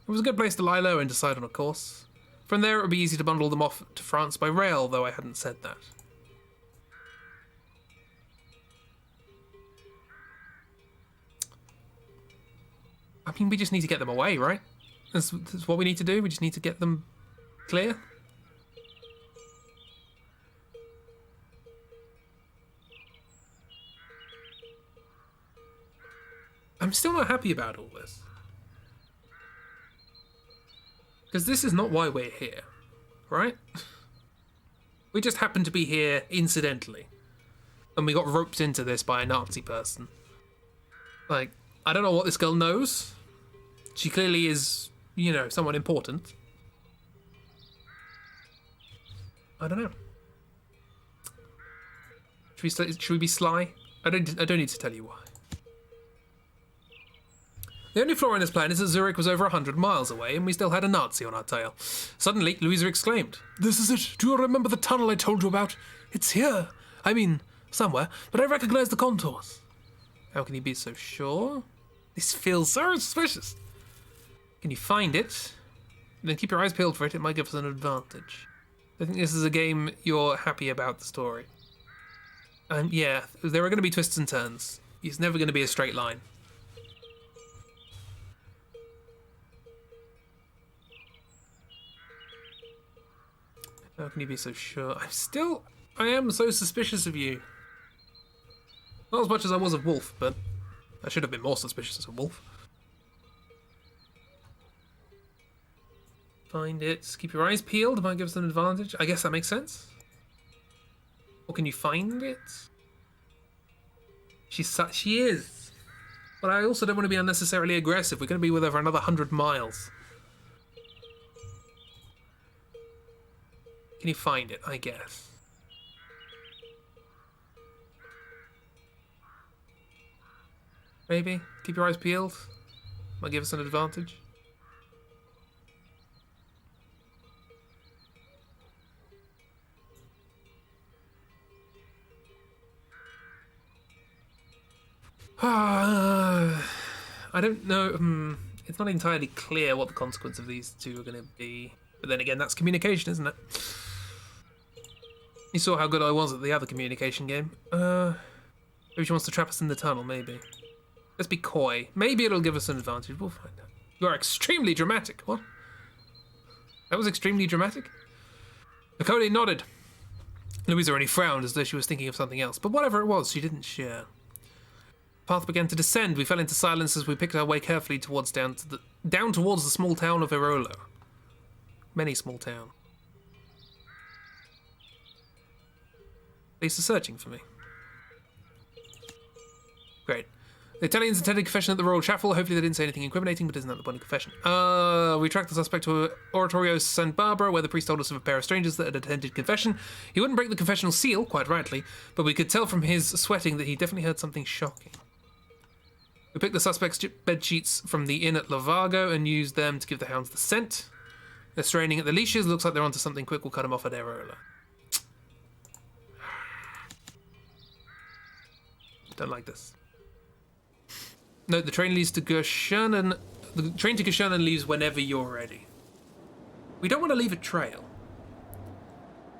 It was a good place to lie low and decide on a course. From there, it would be easy to bundle them off to France by rail, though I hadn't said that. I mean, we just need to get them away, right? That's what we need to do. We just need to get them clear. I'm still not happy about all this. Because this is not why we're here, right? We just happen to be here incidentally. And we got roped into this by a Nazi person. Like, I don't know what this girl knows. She clearly is, you know, someone important. I don't know. Should we be sly? I don't need to tell you why. The only flaw in this plan is that Zurich was over 100 miles away, and we still had a Nazi on our tail. Suddenly, Louisa exclaimed, "This is it! Do you remember the tunnel I told you about? It's here! I mean, somewhere, but I recognize the contours." How can you be so sure? This feels so suspicious. Can you find it? Then keep your eyes peeled for it. It might give us an advantage. I think this is a game you're happy about the story. Yeah, there are going to be twists and turns. It's never going to be a straight line. How can you be so sure? I am so suspicious of you. Not as much as I was of Wolf, but I should have been more suspicious of Wolf. Find it. Keep your eyes peeled. It might give us an advantage. I guess that makes sense. Or can you find it? She is. But I also don't want to be unnecessarily aggressive. We're going to be with her for another 100 miles. Can you find it? I guess. Maybe. Keep your eyes peeled. Might give us an advantage. I don't know. It's not entirely clear what the consequence of these two are going to be. But then again, that's communication, isn't it? You saw how good I was at the other communication game. Maybe she wants to trap us in the tunnel, maybe. Let's be coy. Maybe it'll give us an advantage. We'll find out. You are extremely dramatic. What? That was extremely dramatic? Nicole nodded. Louisa only frowned as though she was thinking of something else. But whatever it was, she didn't share. The path began to descend. We fell into silence as we picked our way carefully down towards the small town of Irolo. Many small town. Police are searching for me. Great. The Italians attended confession at the Royal Chapel. Hopefully they didn't say anything incriminating, but isn't that the point of confession? We tracked the suspect to Oratorio San Barbara, where the priest told us of a pair of strangers that had attended confession. He wouldn't break the confessional seal, quite rightly, but we could tell from his sweating that he definitely heard something shocking. We picked the suspect's bed sheets from the inn at Lavago and used them to give the hounds the scent. They're straining at the leashes. Looks like they're onto something quick. We'll cut them off at Areola. Don't like this. No, the train leaves to Gershönen. The train to Gershönen leaves whenever you're ready. We don't want to leave a trail.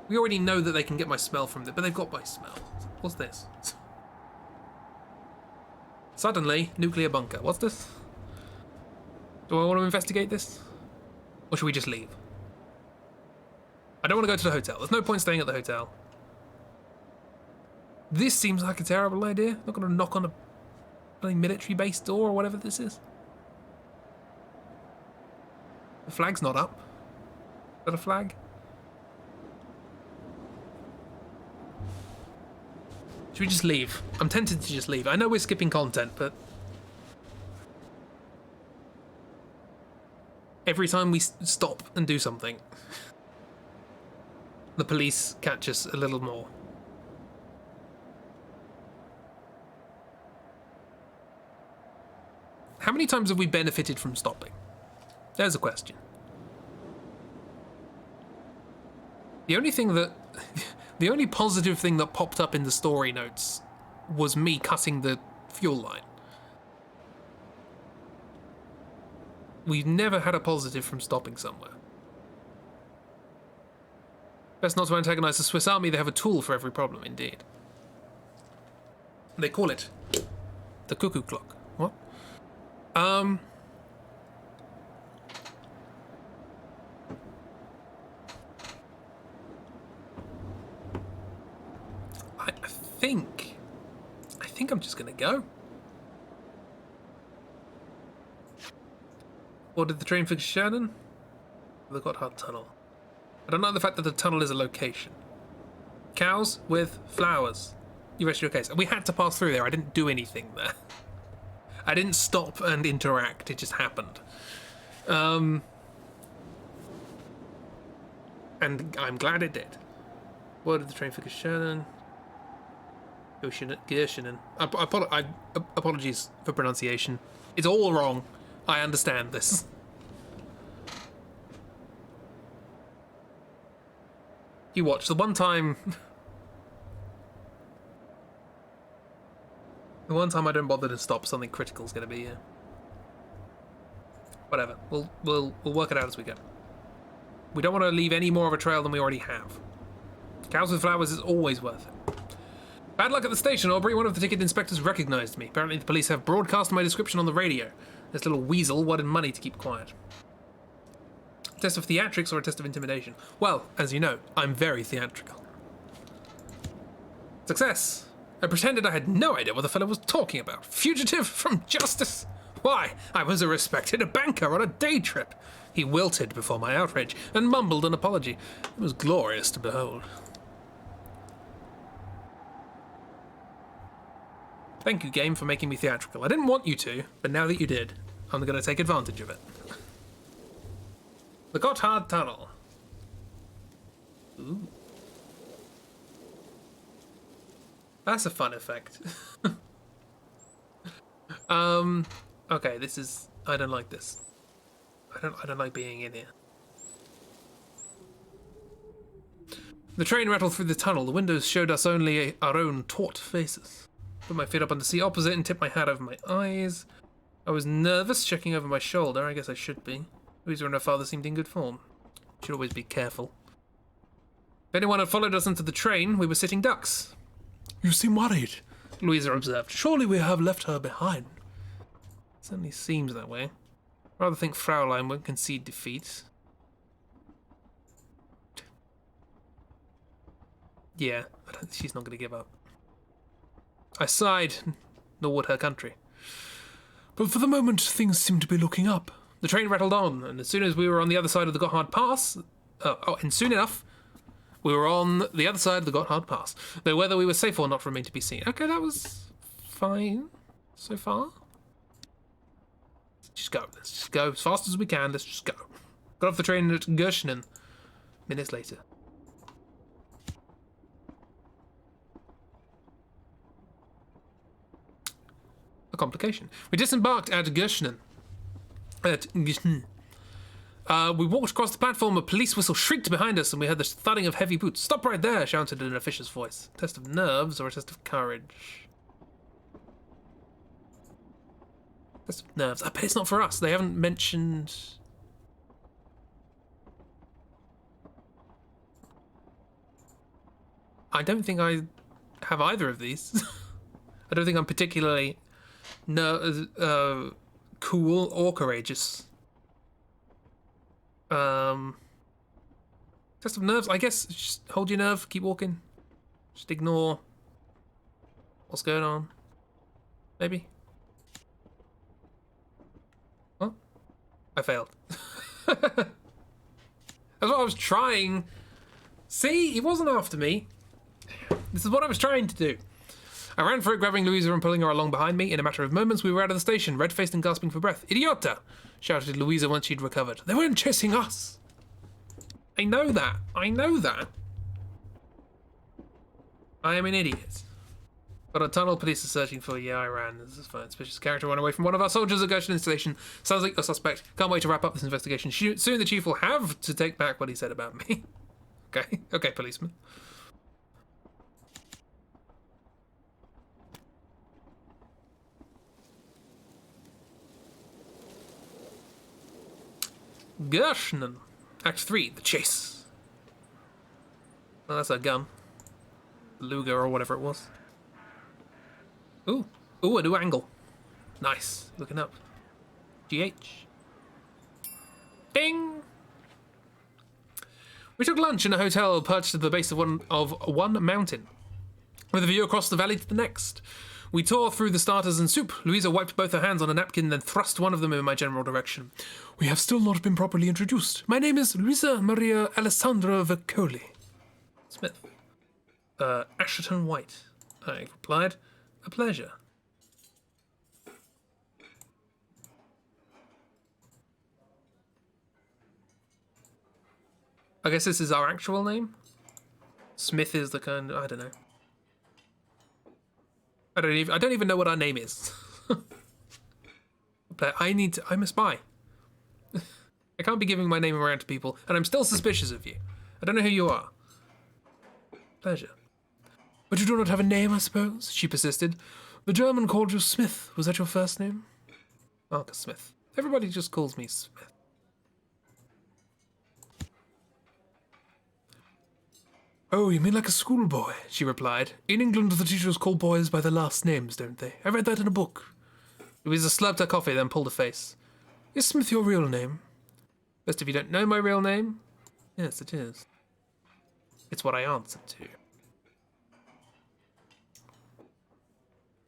We already know that they can get my smell from it, but they've got my smell. What's this? Suddenly, nuclear bunker. What's this? Do I want to investigate this? Or should we just leave? I don't want to go to the hotel. There's no point staying at the hotel. This seems like a terrible idea. Not going to knock on a bloody military base door or whatever this is. The flag's not up. Is that a flag? Should we just leave? I'm tempted to just leave. I know we're skipping content, but every time we stop and do something, the police catch us a little more. How many times have we benefited from stopping? There's a question. The only positive thing that popped up in the story notes was me cutting the fuel line. We've never had a positive from stopping somewhere. Best not to antagonize the Swiss army, they have a tool for every problem, indeed. They call it the cuckoo clock. What? I think I'm just gonna go. Ordered the train for Shannon? The Gotthard Tunnel. I don't like the fact that the tunnel is a location. Cows with flowers. You rest your case. We had to pass through there. I didn't do anything there. I didn't stop and interact. It just happened. And I'm glad it did. Ordered the train for Shannon. Gershinen. Apologies for pronunciation. It's all wrong. I understand this. You watch, the one time I don't bother to stop, something critical is going to be here. Whatever. We'll work it out as we go. We don't want to leave any more of a trail than we already have. Cows with flowers is always worth it. Bad luck at the station, Aubrey. One of the ticket inspectors recognized me. Apparently the police have broadcast my description on the radio. This little weasel wanted money to keep quiet. A test of theatrics or a test of intimidation? Well, as you know, I'm very theatrical. Success! I pretended I had no idea what the fellow was talking about. Fugitive from justice? Why, I was a respected banker on a day trip. He wilted before my outrage and mumbled an apology. It was glorious to behold. Thank you, game, for making me theatrical. I didn't want you to, but now that you did, I'm going to take advantage of it. The Gotthard Tunnel. Ooh. That's a fun effect. Okay, this is... I don't like this. I don't like being in here. The train rattled through the tunnel. The windows showed us only our own taut faces. Put my feet up on the seat opposite and tipped my hat over my eyes. I was nervous, checking over my shoulder. I guess I should be. Louisa and her father seemed in good form. Should always be careful. If anyone had followed us into the train, we were sitting ducks. You seem worried, Louisa observed. Surely we have left her behind. It certainly seems that way. Rather think Fraulein won't concede defeat. Yeah, she's not going to give up. I sighed, nor would her country. But for the moment, things seem to be looking up. The train rattled on, and as soon as we were on the other side of the Gotthard Pass... and soon enough, we were on the other side of the Gotthard Pass. Though whether we were safe or not remained to be seen. Okay, that was fine so far. Let's just go. Let's just go as fast as we can. Let's just go. Got off the train at Gershinen. Minutes later. A complication. We disembarked at Gershinen. We walked across the platform, a police whistle shrieked behind us, and we heard the thudding of heavy boots. Stop right there, shouted an official's voice. A test of nerves or a test of courage? Test of nerves. I bet it's not for us. They haven't mentioned... I don't think I have either of these. I don't think I'm particularly cool or courageous. Test of nerves, I guess. Just hold your nerve, keep walking. Just ignore what's going on. Maybe. I failed. That's what I was trying. See, he wasn't after me. This is what I was trying to do. I ran for it, grabbing Louisa and pulling her along behind me. In a matter of moments, we were out of the station, red-faced and gasping for breath. Idiota! Shouted Louisa once she'd recovered. They weren't chasing us. I know that. I know that. I am an idiot. But a tunnel police are searching for. Yeah, I ran. This is fine. Suspicious character ran away from one of our soldiers at Goshen installation. Sounds like a suspect. Can't wait to wrap up this investigation. Soon the chief will have to take back what he said about me. Okay. Okay, policeman. Goshen. Act 3. The chase. Well, that's a gun. Luger or whatever it was. Ooh. Ooh, a new angle. Nice. Looking up. GH. Ding! We took lunch in a hotel perched at the base of one mountain, with a view across the valley to the next. We tore through the starters and soup. Louisa wiped both her hands on a napkin, then thrust one of them in my general direction. We have still not been properly introduced. My name is Luisa Maria Alessandra Vicoli. Smith. Asherton White. I replied. A pleasure. I guess this is our actual name. Smith is the kind. I don't know. I don't even know what our name is. I'm a spy. I can't be giving my name around to people, and I'm still suspicious of you. I don't know who you are. Pleasure. But you do not have a name, I suppose? She persisted. The German called you Smith. Was that your first name? Marcus Smith. Everybody just calls me Smith. Oh, you mean like a schoolboy, she replied. In England, the teachers call boys by their last names, don't they? I read that in a book. Louisa slurped her coffee, then pulled a face. Is Smith your real name? Best if you don't know my real name? Yes, it is. It's what I answered to.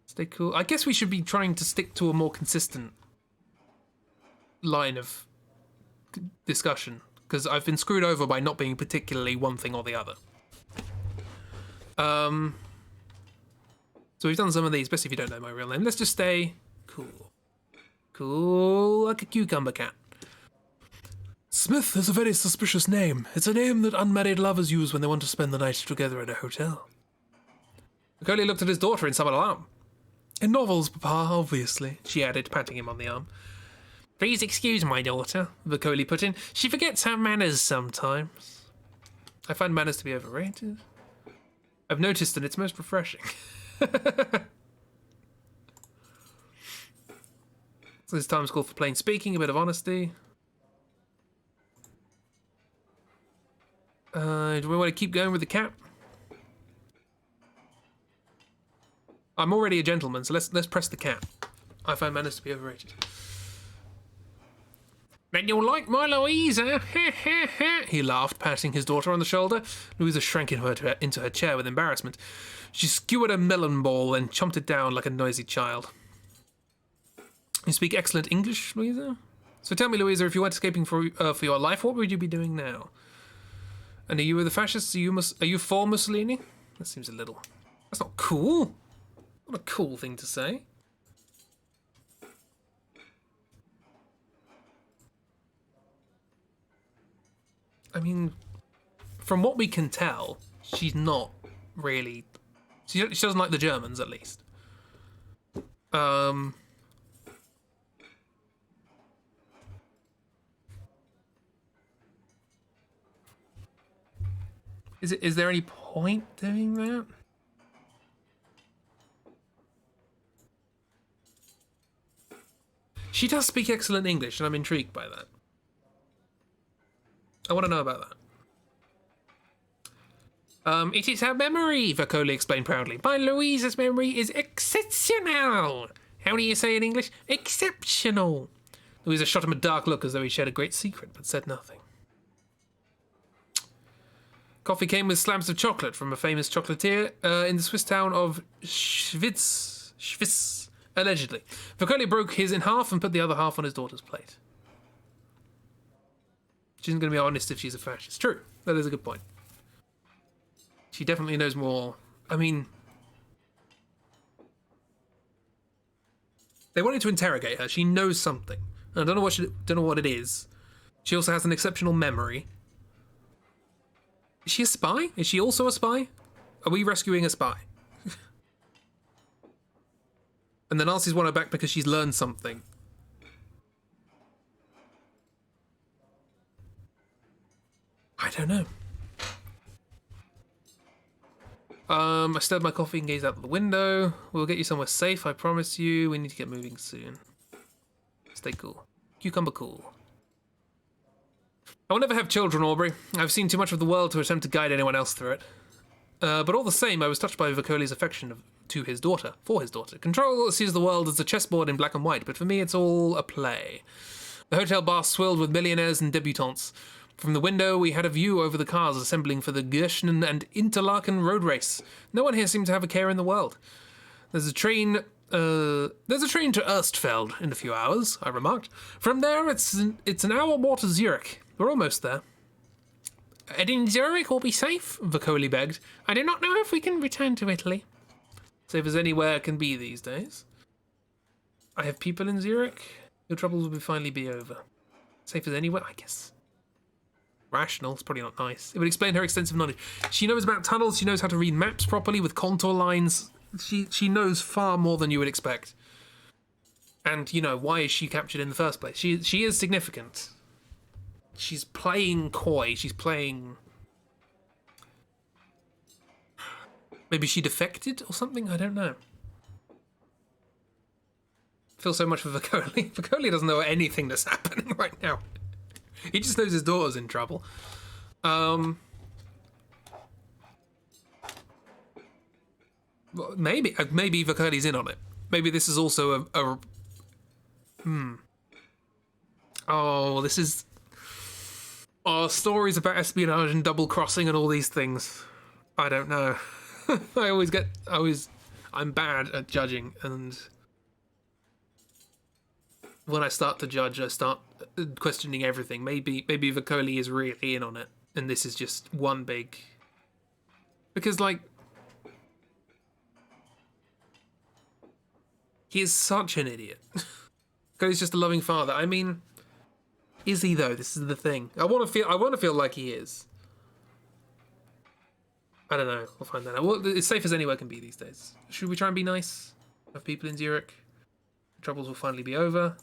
Stay cool. I guess we should be trying to stick to a more consistent line of discussion, because I've been screwed over by not being particularly one thing or the other. So we've done some of these, especially if you don't know my real name. Let's just stay cool. Cool like a cucumber cat. Smith is a very suspicious name. It's a name that unmarried lovers use when they want to spend the night together at a hotel. Macaulay looked at his daughter in some alarm. In novels, Papa, obviously, she added, patting him on the arm. Please excuse my daughter, Macaulay put in. She forgets her manners sometimes. I find manners to be overrated. I've noticed that it's most refreshing. So this time's called for plain speaking, a bit of honesty. Do we want to keep going with the cat? I'm already a gentleman, so let's press the cat. I find manners to be overrated. Then you'll like my Louisa. He laughed, patting his daughter on the shoulder. Louisa shrank into her chair with embarrassment. She skewered a melon ball and chomped it down like a noisy child. You speak excellent English, Louisa? So tell me, Louisa, if you weren't escaping for your life, what would you be doing now? And are you with the fascists? Are you for Mussolini? That seems a little... That's not cool. Not a cool thing to say. I mean, from what we can tell, she's not really... She doesn't like the Germans, at least. Is there any point doing that? She does speak excellent English, and I'm intrigued by that. I want to know about that. It is her memory, Vicoli explained proudly. My Louisa's memory is exceptional. How do you say in English? Exceptional. Louisa shot him a dark look as though he shared a great secret, but said nothing. Coffee came with slabs of chocolate from a famous chocolatier in the Swiss town of Schwyz, allegedly. Vicoli broke his in half and put the other half on his daughter's plate. She isn't going to be honest if she's a fascist. True. That is a good point. She definitely knows more. I mean, they wanted to interrogate her. She knows something. I don't know what it is. She also has an exceptional memory. Is she a spy? Is she also a spy? Are we rescuing a spy? And the Nazis want her back because she's learned something. I don't know. I stirred my coffee and gazed out the window. We'll get you somewhere safe, I promise you. We need to get moving soon. Stay cool. Cucumber cool. I will never have children, Aubrey. I've seen too much of the world to attempt to guide anyone else through it. But all the same, I was touched by Vicoli's affection for his daughter. Control sees the world as a chessboard in black and white, but for me it's all a play. The hotel bar swilled with millionaires and debutantes. From the window, we had a view over the cars assembling for the Gershnen and Interlaken road race. No one here seemed to have a care in the world. There's a train to Erstfeld in a few hours, I remarked. From there, it's an hour more to Zurich. We're almost there. And in Zurich, we'll be safe, Vicoli begged. I do not know if we can return to Italy. Safe as anywhere can be these days. I have people in Zurich. Your troubles will finally be over. Safe as anywhere, I guess. Rational, it's probably not nice. It would explain her extensive knowledge. She knows about tunnels, she knows how to read maps properly with contour lines. She knows far more than you would expect. And, you know, why is she captured in the first place? She is significant. She's playing coy, she's playing... Maybe she defected or something? I don't know. I feel so much for Vicoli. Vicoli doesn't know anything that's happening right now. He just knows his daughter's in trouble. Maybe Vicoli's in on it. Maybe this is also Oh, this is... Oh, stories about espionage and double crossing and all these things. I don't know. I'm bad at judging, and when I start to judge, I start questioning everything. Maybe Vicoli is really in on it, and this is just one big... Because, like... He is such an idiot. Vicoli's just a loving father. I mean... Is he, though? This is the thing. I want to feel like he is. I don't know. We'll find that out. Well, it's safe as anywhere can be these days. Should we try and be nice? Have people in Zurich? Troubles will finally be over.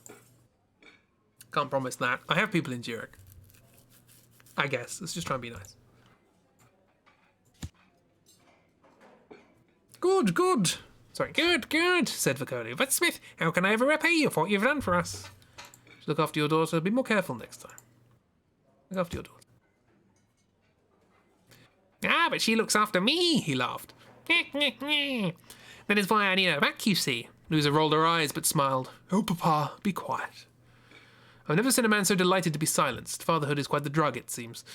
Can't promise that. I have people in Zurich. I guess. Let's just try and be nice. Good. Sorry, good, said Vicoli. But Smith, how can I ever repay you for what you've done for us? Look after your daughter. Be more careful next time. Look after your daughter. Ah, but she looks after me, he laughed. That is why I need her back, you see. Louisa rolled her eyes but smiled. Oh, Papa, be quiet. I've never seen a man so delighted to be silenced. Fatherhood is quite the drug, it seems.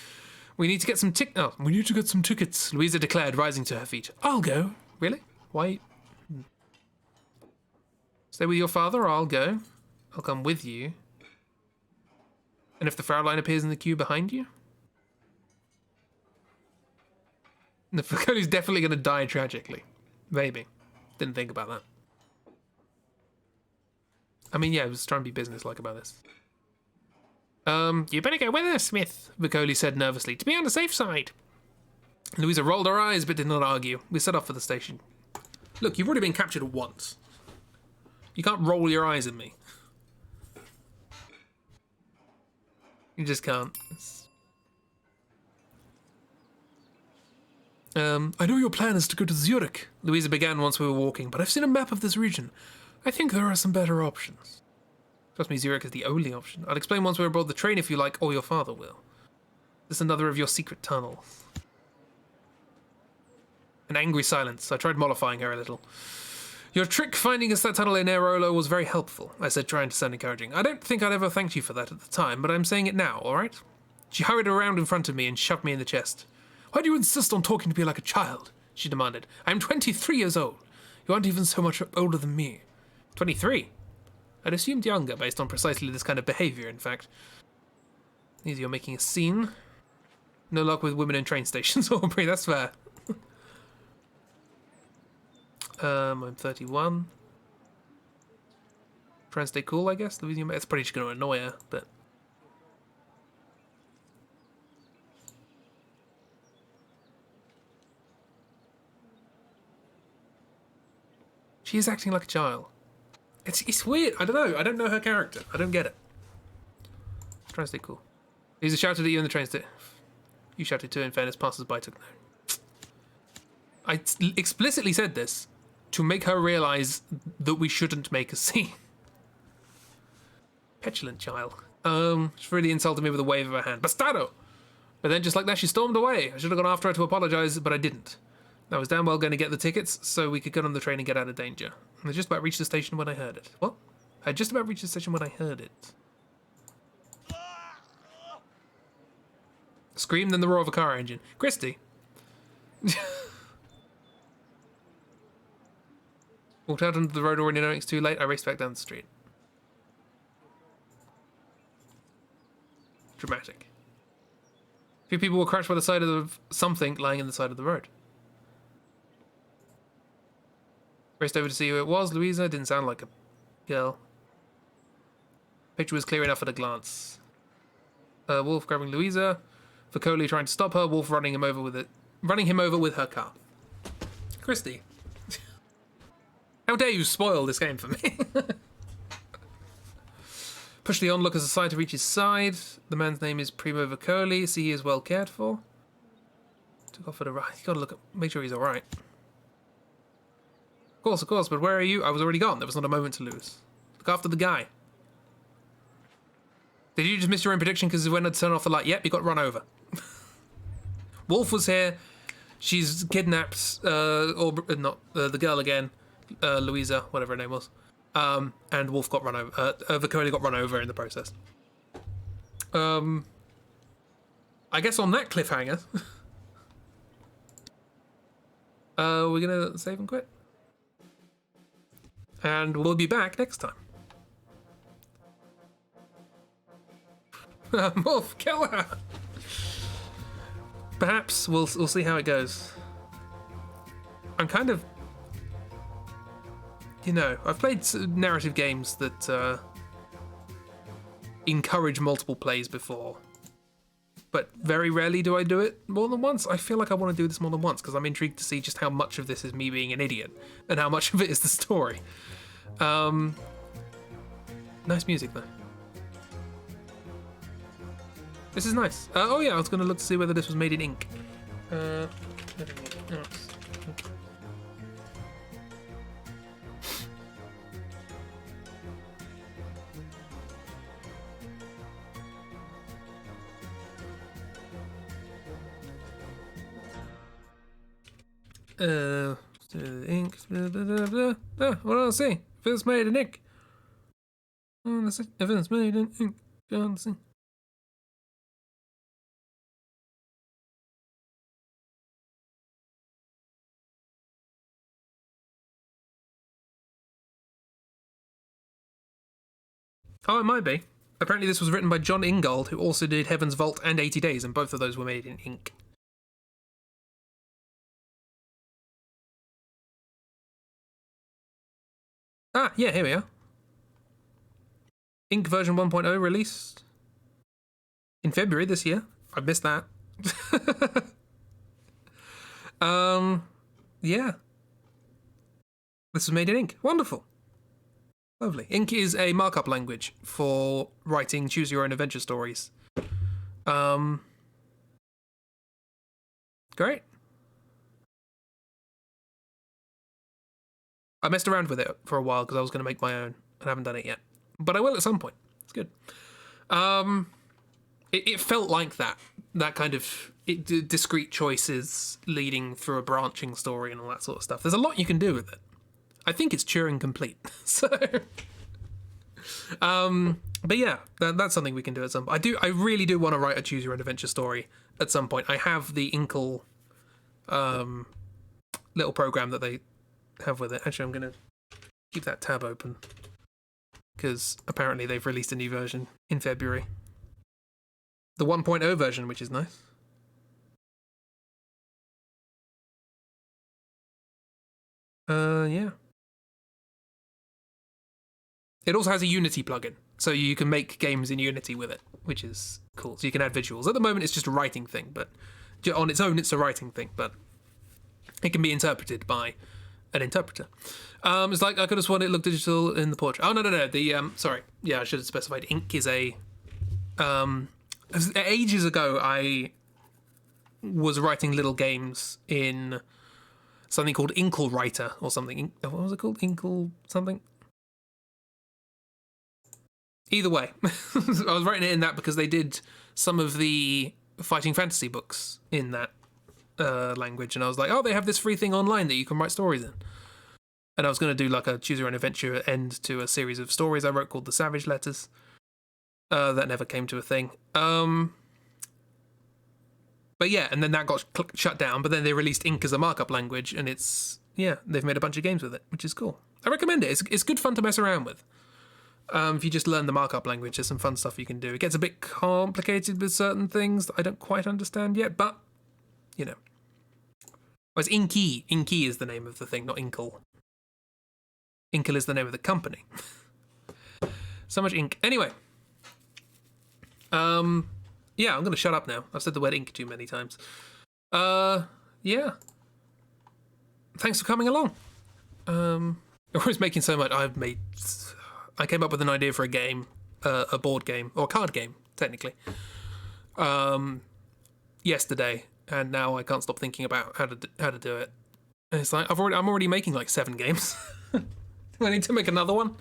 We need to get some tickets, Louisa declared, rising to her feet. I'll go. Really? Why? Stay with your father or I'll go. I'll come with you. And if the Fraulein appears in the queue behind you? The Vicoli's definitely going to die tragically. Maybe. Didn't think about that. I mean, yeah, I was trying to be businesslike about this. You better go with us, Smith, Vicoli said nervously, to be on the safe side. Louisa rolled her eyes but did not argue. We set off for the station. Look, you've already been captured once. You can't roll your eyes at me. You just can't. I know your plan is to go to Zurich, Louisa began once we were walking, but I've seen a map of this region. I think there are some better options. Trust me, Zurich is the only option. I'll explain once we're aboard the train if you like, or your father will. This is another of your secret tunnels. An angry silence. I tried mollifying her a little. Your trick finding us that tunnel in Airolo was very helpful, I said, trying to sound encouraging. I don't think I'd ever thanked you for that at the time, but I'm saying it now, alright? She hurried around in front of me and shoved me in the chest. Why do you insist on talking to me like a child? She demanded. I'm 23 years old. You aren't even so much older than me. 23? I'd assumed younger, based on precisely this kind of behaviour, in fact. Easy, you're making a scene. No luck with women in train stations, Aubrey, that's fair. I'm 31. Try and stay cool, I guess. It's probably just going to annoy her, but... She is acting like a child. It's weird. I don't know. I don't know her character. I don't get it. Try and stay cool. He's shouted at you in the train station. You shouted too, in fairness, passers-by took note. I explicitly said this to make her realise that we shouldn't make a scene. Petulant child. She really insulted me with a wave of her hand. Bastardo! But then just like that, she stormed away. I should have gone after her to apologise, but I didn't. I was damn well going to get the tickets so we could get on the train and get out of danger. And I just about reached the station when I heard it. What? I just about reached the station when I heard it. Scream, then the roar of a car engine. Christy. Walked out onto the road already knowing it's too late. I raced back down the street. Dramatic. A few people were crashed by the side of something lying in the side of the road. Raced over to see who it was. Louisa didn't sound like a girl. Picture was clear enough at a glance. Wolf grabbing Louisa. Vocoli trying to stop her. Wolf running him over with her car. Christy. How dare you spoil this game for me? Push the onlookers aside to reach his side. The man's name is Primo Vocoli. See, he is well cared for. Took off at a right. You gotta make sure he's alright. Of course, but where are you? I was already gone. There was not a moment to lose. Look after the guy. Did you just miss your own prediction because when I turned off the light? Yep, you got run over. Wolf was here. She's kidnapped, or not, the girl again. Louisa, whatever her name was. And Wolf got run over. Victoria got run over in the process. I guess on that cliffhanger, we're gonna save and quit. And we'll be back next time. Wolf, kill her! Perhaps we'll see how it goes. I'm kind of... You know, I've played narrative games that encourage multiple plays before. But very rarely do I do it more than once. I feel like I want to do this more than once because I'm intrigued to see just how much of this is me being an idiot and how much of it is the story. Nice music though. This is nice. Oh yeah, I was going to look to see whether this was made in ink. Ink. What do I see? If it's made in ink. If it's made in ink. Can't see. Oh, it might be. Apparently this was written by John Ingold, who also did Heaven's Vault and 80 Days, and both of those were made in ink. Ah, yeah, here we are. Ink version 1.0 released in February this year. I missed that. Yeah. This was made in ink. Wonderful. Lovely. Ink is a markup language for writing choose your own adventure stories. Great. I messed around with it for a while because I was going to make my own. I haven't done it yet. But I will at some point. It's good. It felt like that. That kind of discrete choices leading through a branching story and all that sort of stuff. There's a lot you can do with it. I think it's Turing complete. So, but yeah, that's something we can do at some point. I really do want to write a choose your own adventure story at some point. I have the Inkle little program that they have with it. Actually, I'm going to keep that tab open because apparently they've released a new version in February. The 1.0 version, which is nice. Yeah. It also has a Unity plugin, so you can make games in Unity with it, which is cool. So you can add visuals. At the moment, it's just a writing thing, but on its own, it's a writing thing, but it can be interpreted by an interpreter. It's like I could have sworn it looked digital in the portrait. Oh no. The sorry, yeah, I should have specified. Ink is a ages ago, I was writing little games in something called Inkle Writer or something. What was it called? Inkle something? Either way, I was writing it in that because they did some of the fighting fantasy books in that language, and I was like, oh, they have this free thing online that you can write stories in. And I was going to do like a choose your own adventure end to a series of stories I wrote called The Savage Letters. That never came to a thing. But yeah, and then that got shut down, but then they released Ink as a markup language, and they've made a bunch of games with it, which is cool. I recommend it. It's good fun to mess around with. If you just learn the markup language, there's some fun stuff you can do. It gets a bit complicated with certain things that I don't quite understand yet, but, you know. Well, it's Inky. Inky is the name of the thing, not Inkle. Inkle is the name of the company. So much ink. Anyway. Yeah, I'm going to shut up now. I've said the word ink too many times. Yeah. Thanks for coming along. You're always making so much. I came up with an idea for a game, a board game, or a card game, technically, yesterday, and now I can't stop thinking about how to do it. And it's like I'm already making like 7 games. I need to make another one.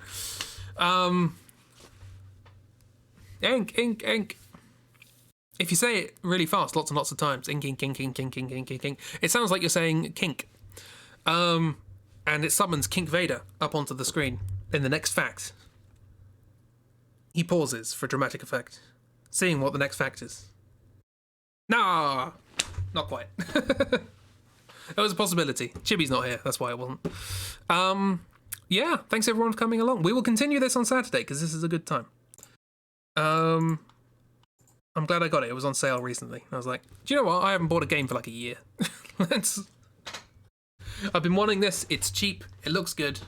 Ink. If you say it really fast, lots and lots of times, ink, it sounds like you're saying kink. And it summons Kink Vader up onto the screen in the next fact. He pauses for dramatic effect, seeing what the next fact is. Nah, not quite. That was a possibility. Chibi's not here, that's why it wasn't. Yeah, thanks everyone for coming along. We will continue this on Saturday, because this is a good time. I'm glad I got it. It was on sale recently. I was like, do you know what? I haven't bought a game for like a year. I've been wanting this. It's cheap. It looks good.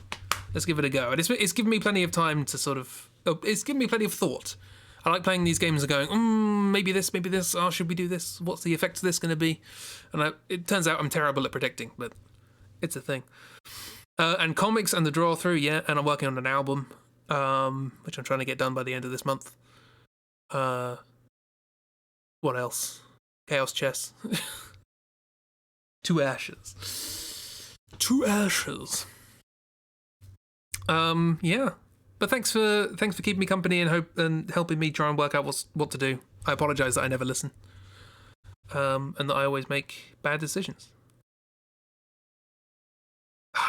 Let's give it a go. And it's given me plenty of time to sort of... It's given me plenty of thought. I like playing these games and going, maybe this. Oh, should we do this? What's the effect of this going to be? And it turns out I'm terrible at predicting, but it's a thing. And comics and the draw through, yeah. And I'm working on an album, which I'm trying to get done by the end of this month. What else? Chaos Chess. 2 ashes. 2 ashes. Yeah. But thanks for keeping me company and helping me try and work out what to do. I apologise that I never listen. And that I always make bad decisions.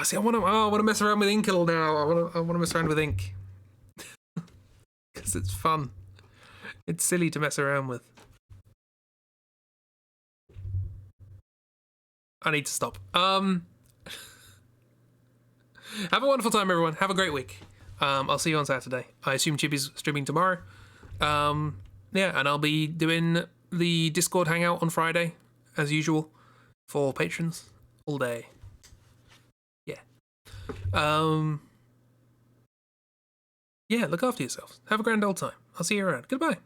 See, I want to mess around with Inkle now. I want to mess around with ink. Because it's fun. It's silly to mess around with. I need to stop. Have a wonderful time, everyone. Have a great week. I'll see you on Saturday. I assume Chibi's streaming tomorrow. Yeah, and I'll be doing the Discord hangout on Friday, as usual, for patrons all day. Yeah. Yeah, look after yourselves. Have a grand old time. I'll see you around. Goodbye.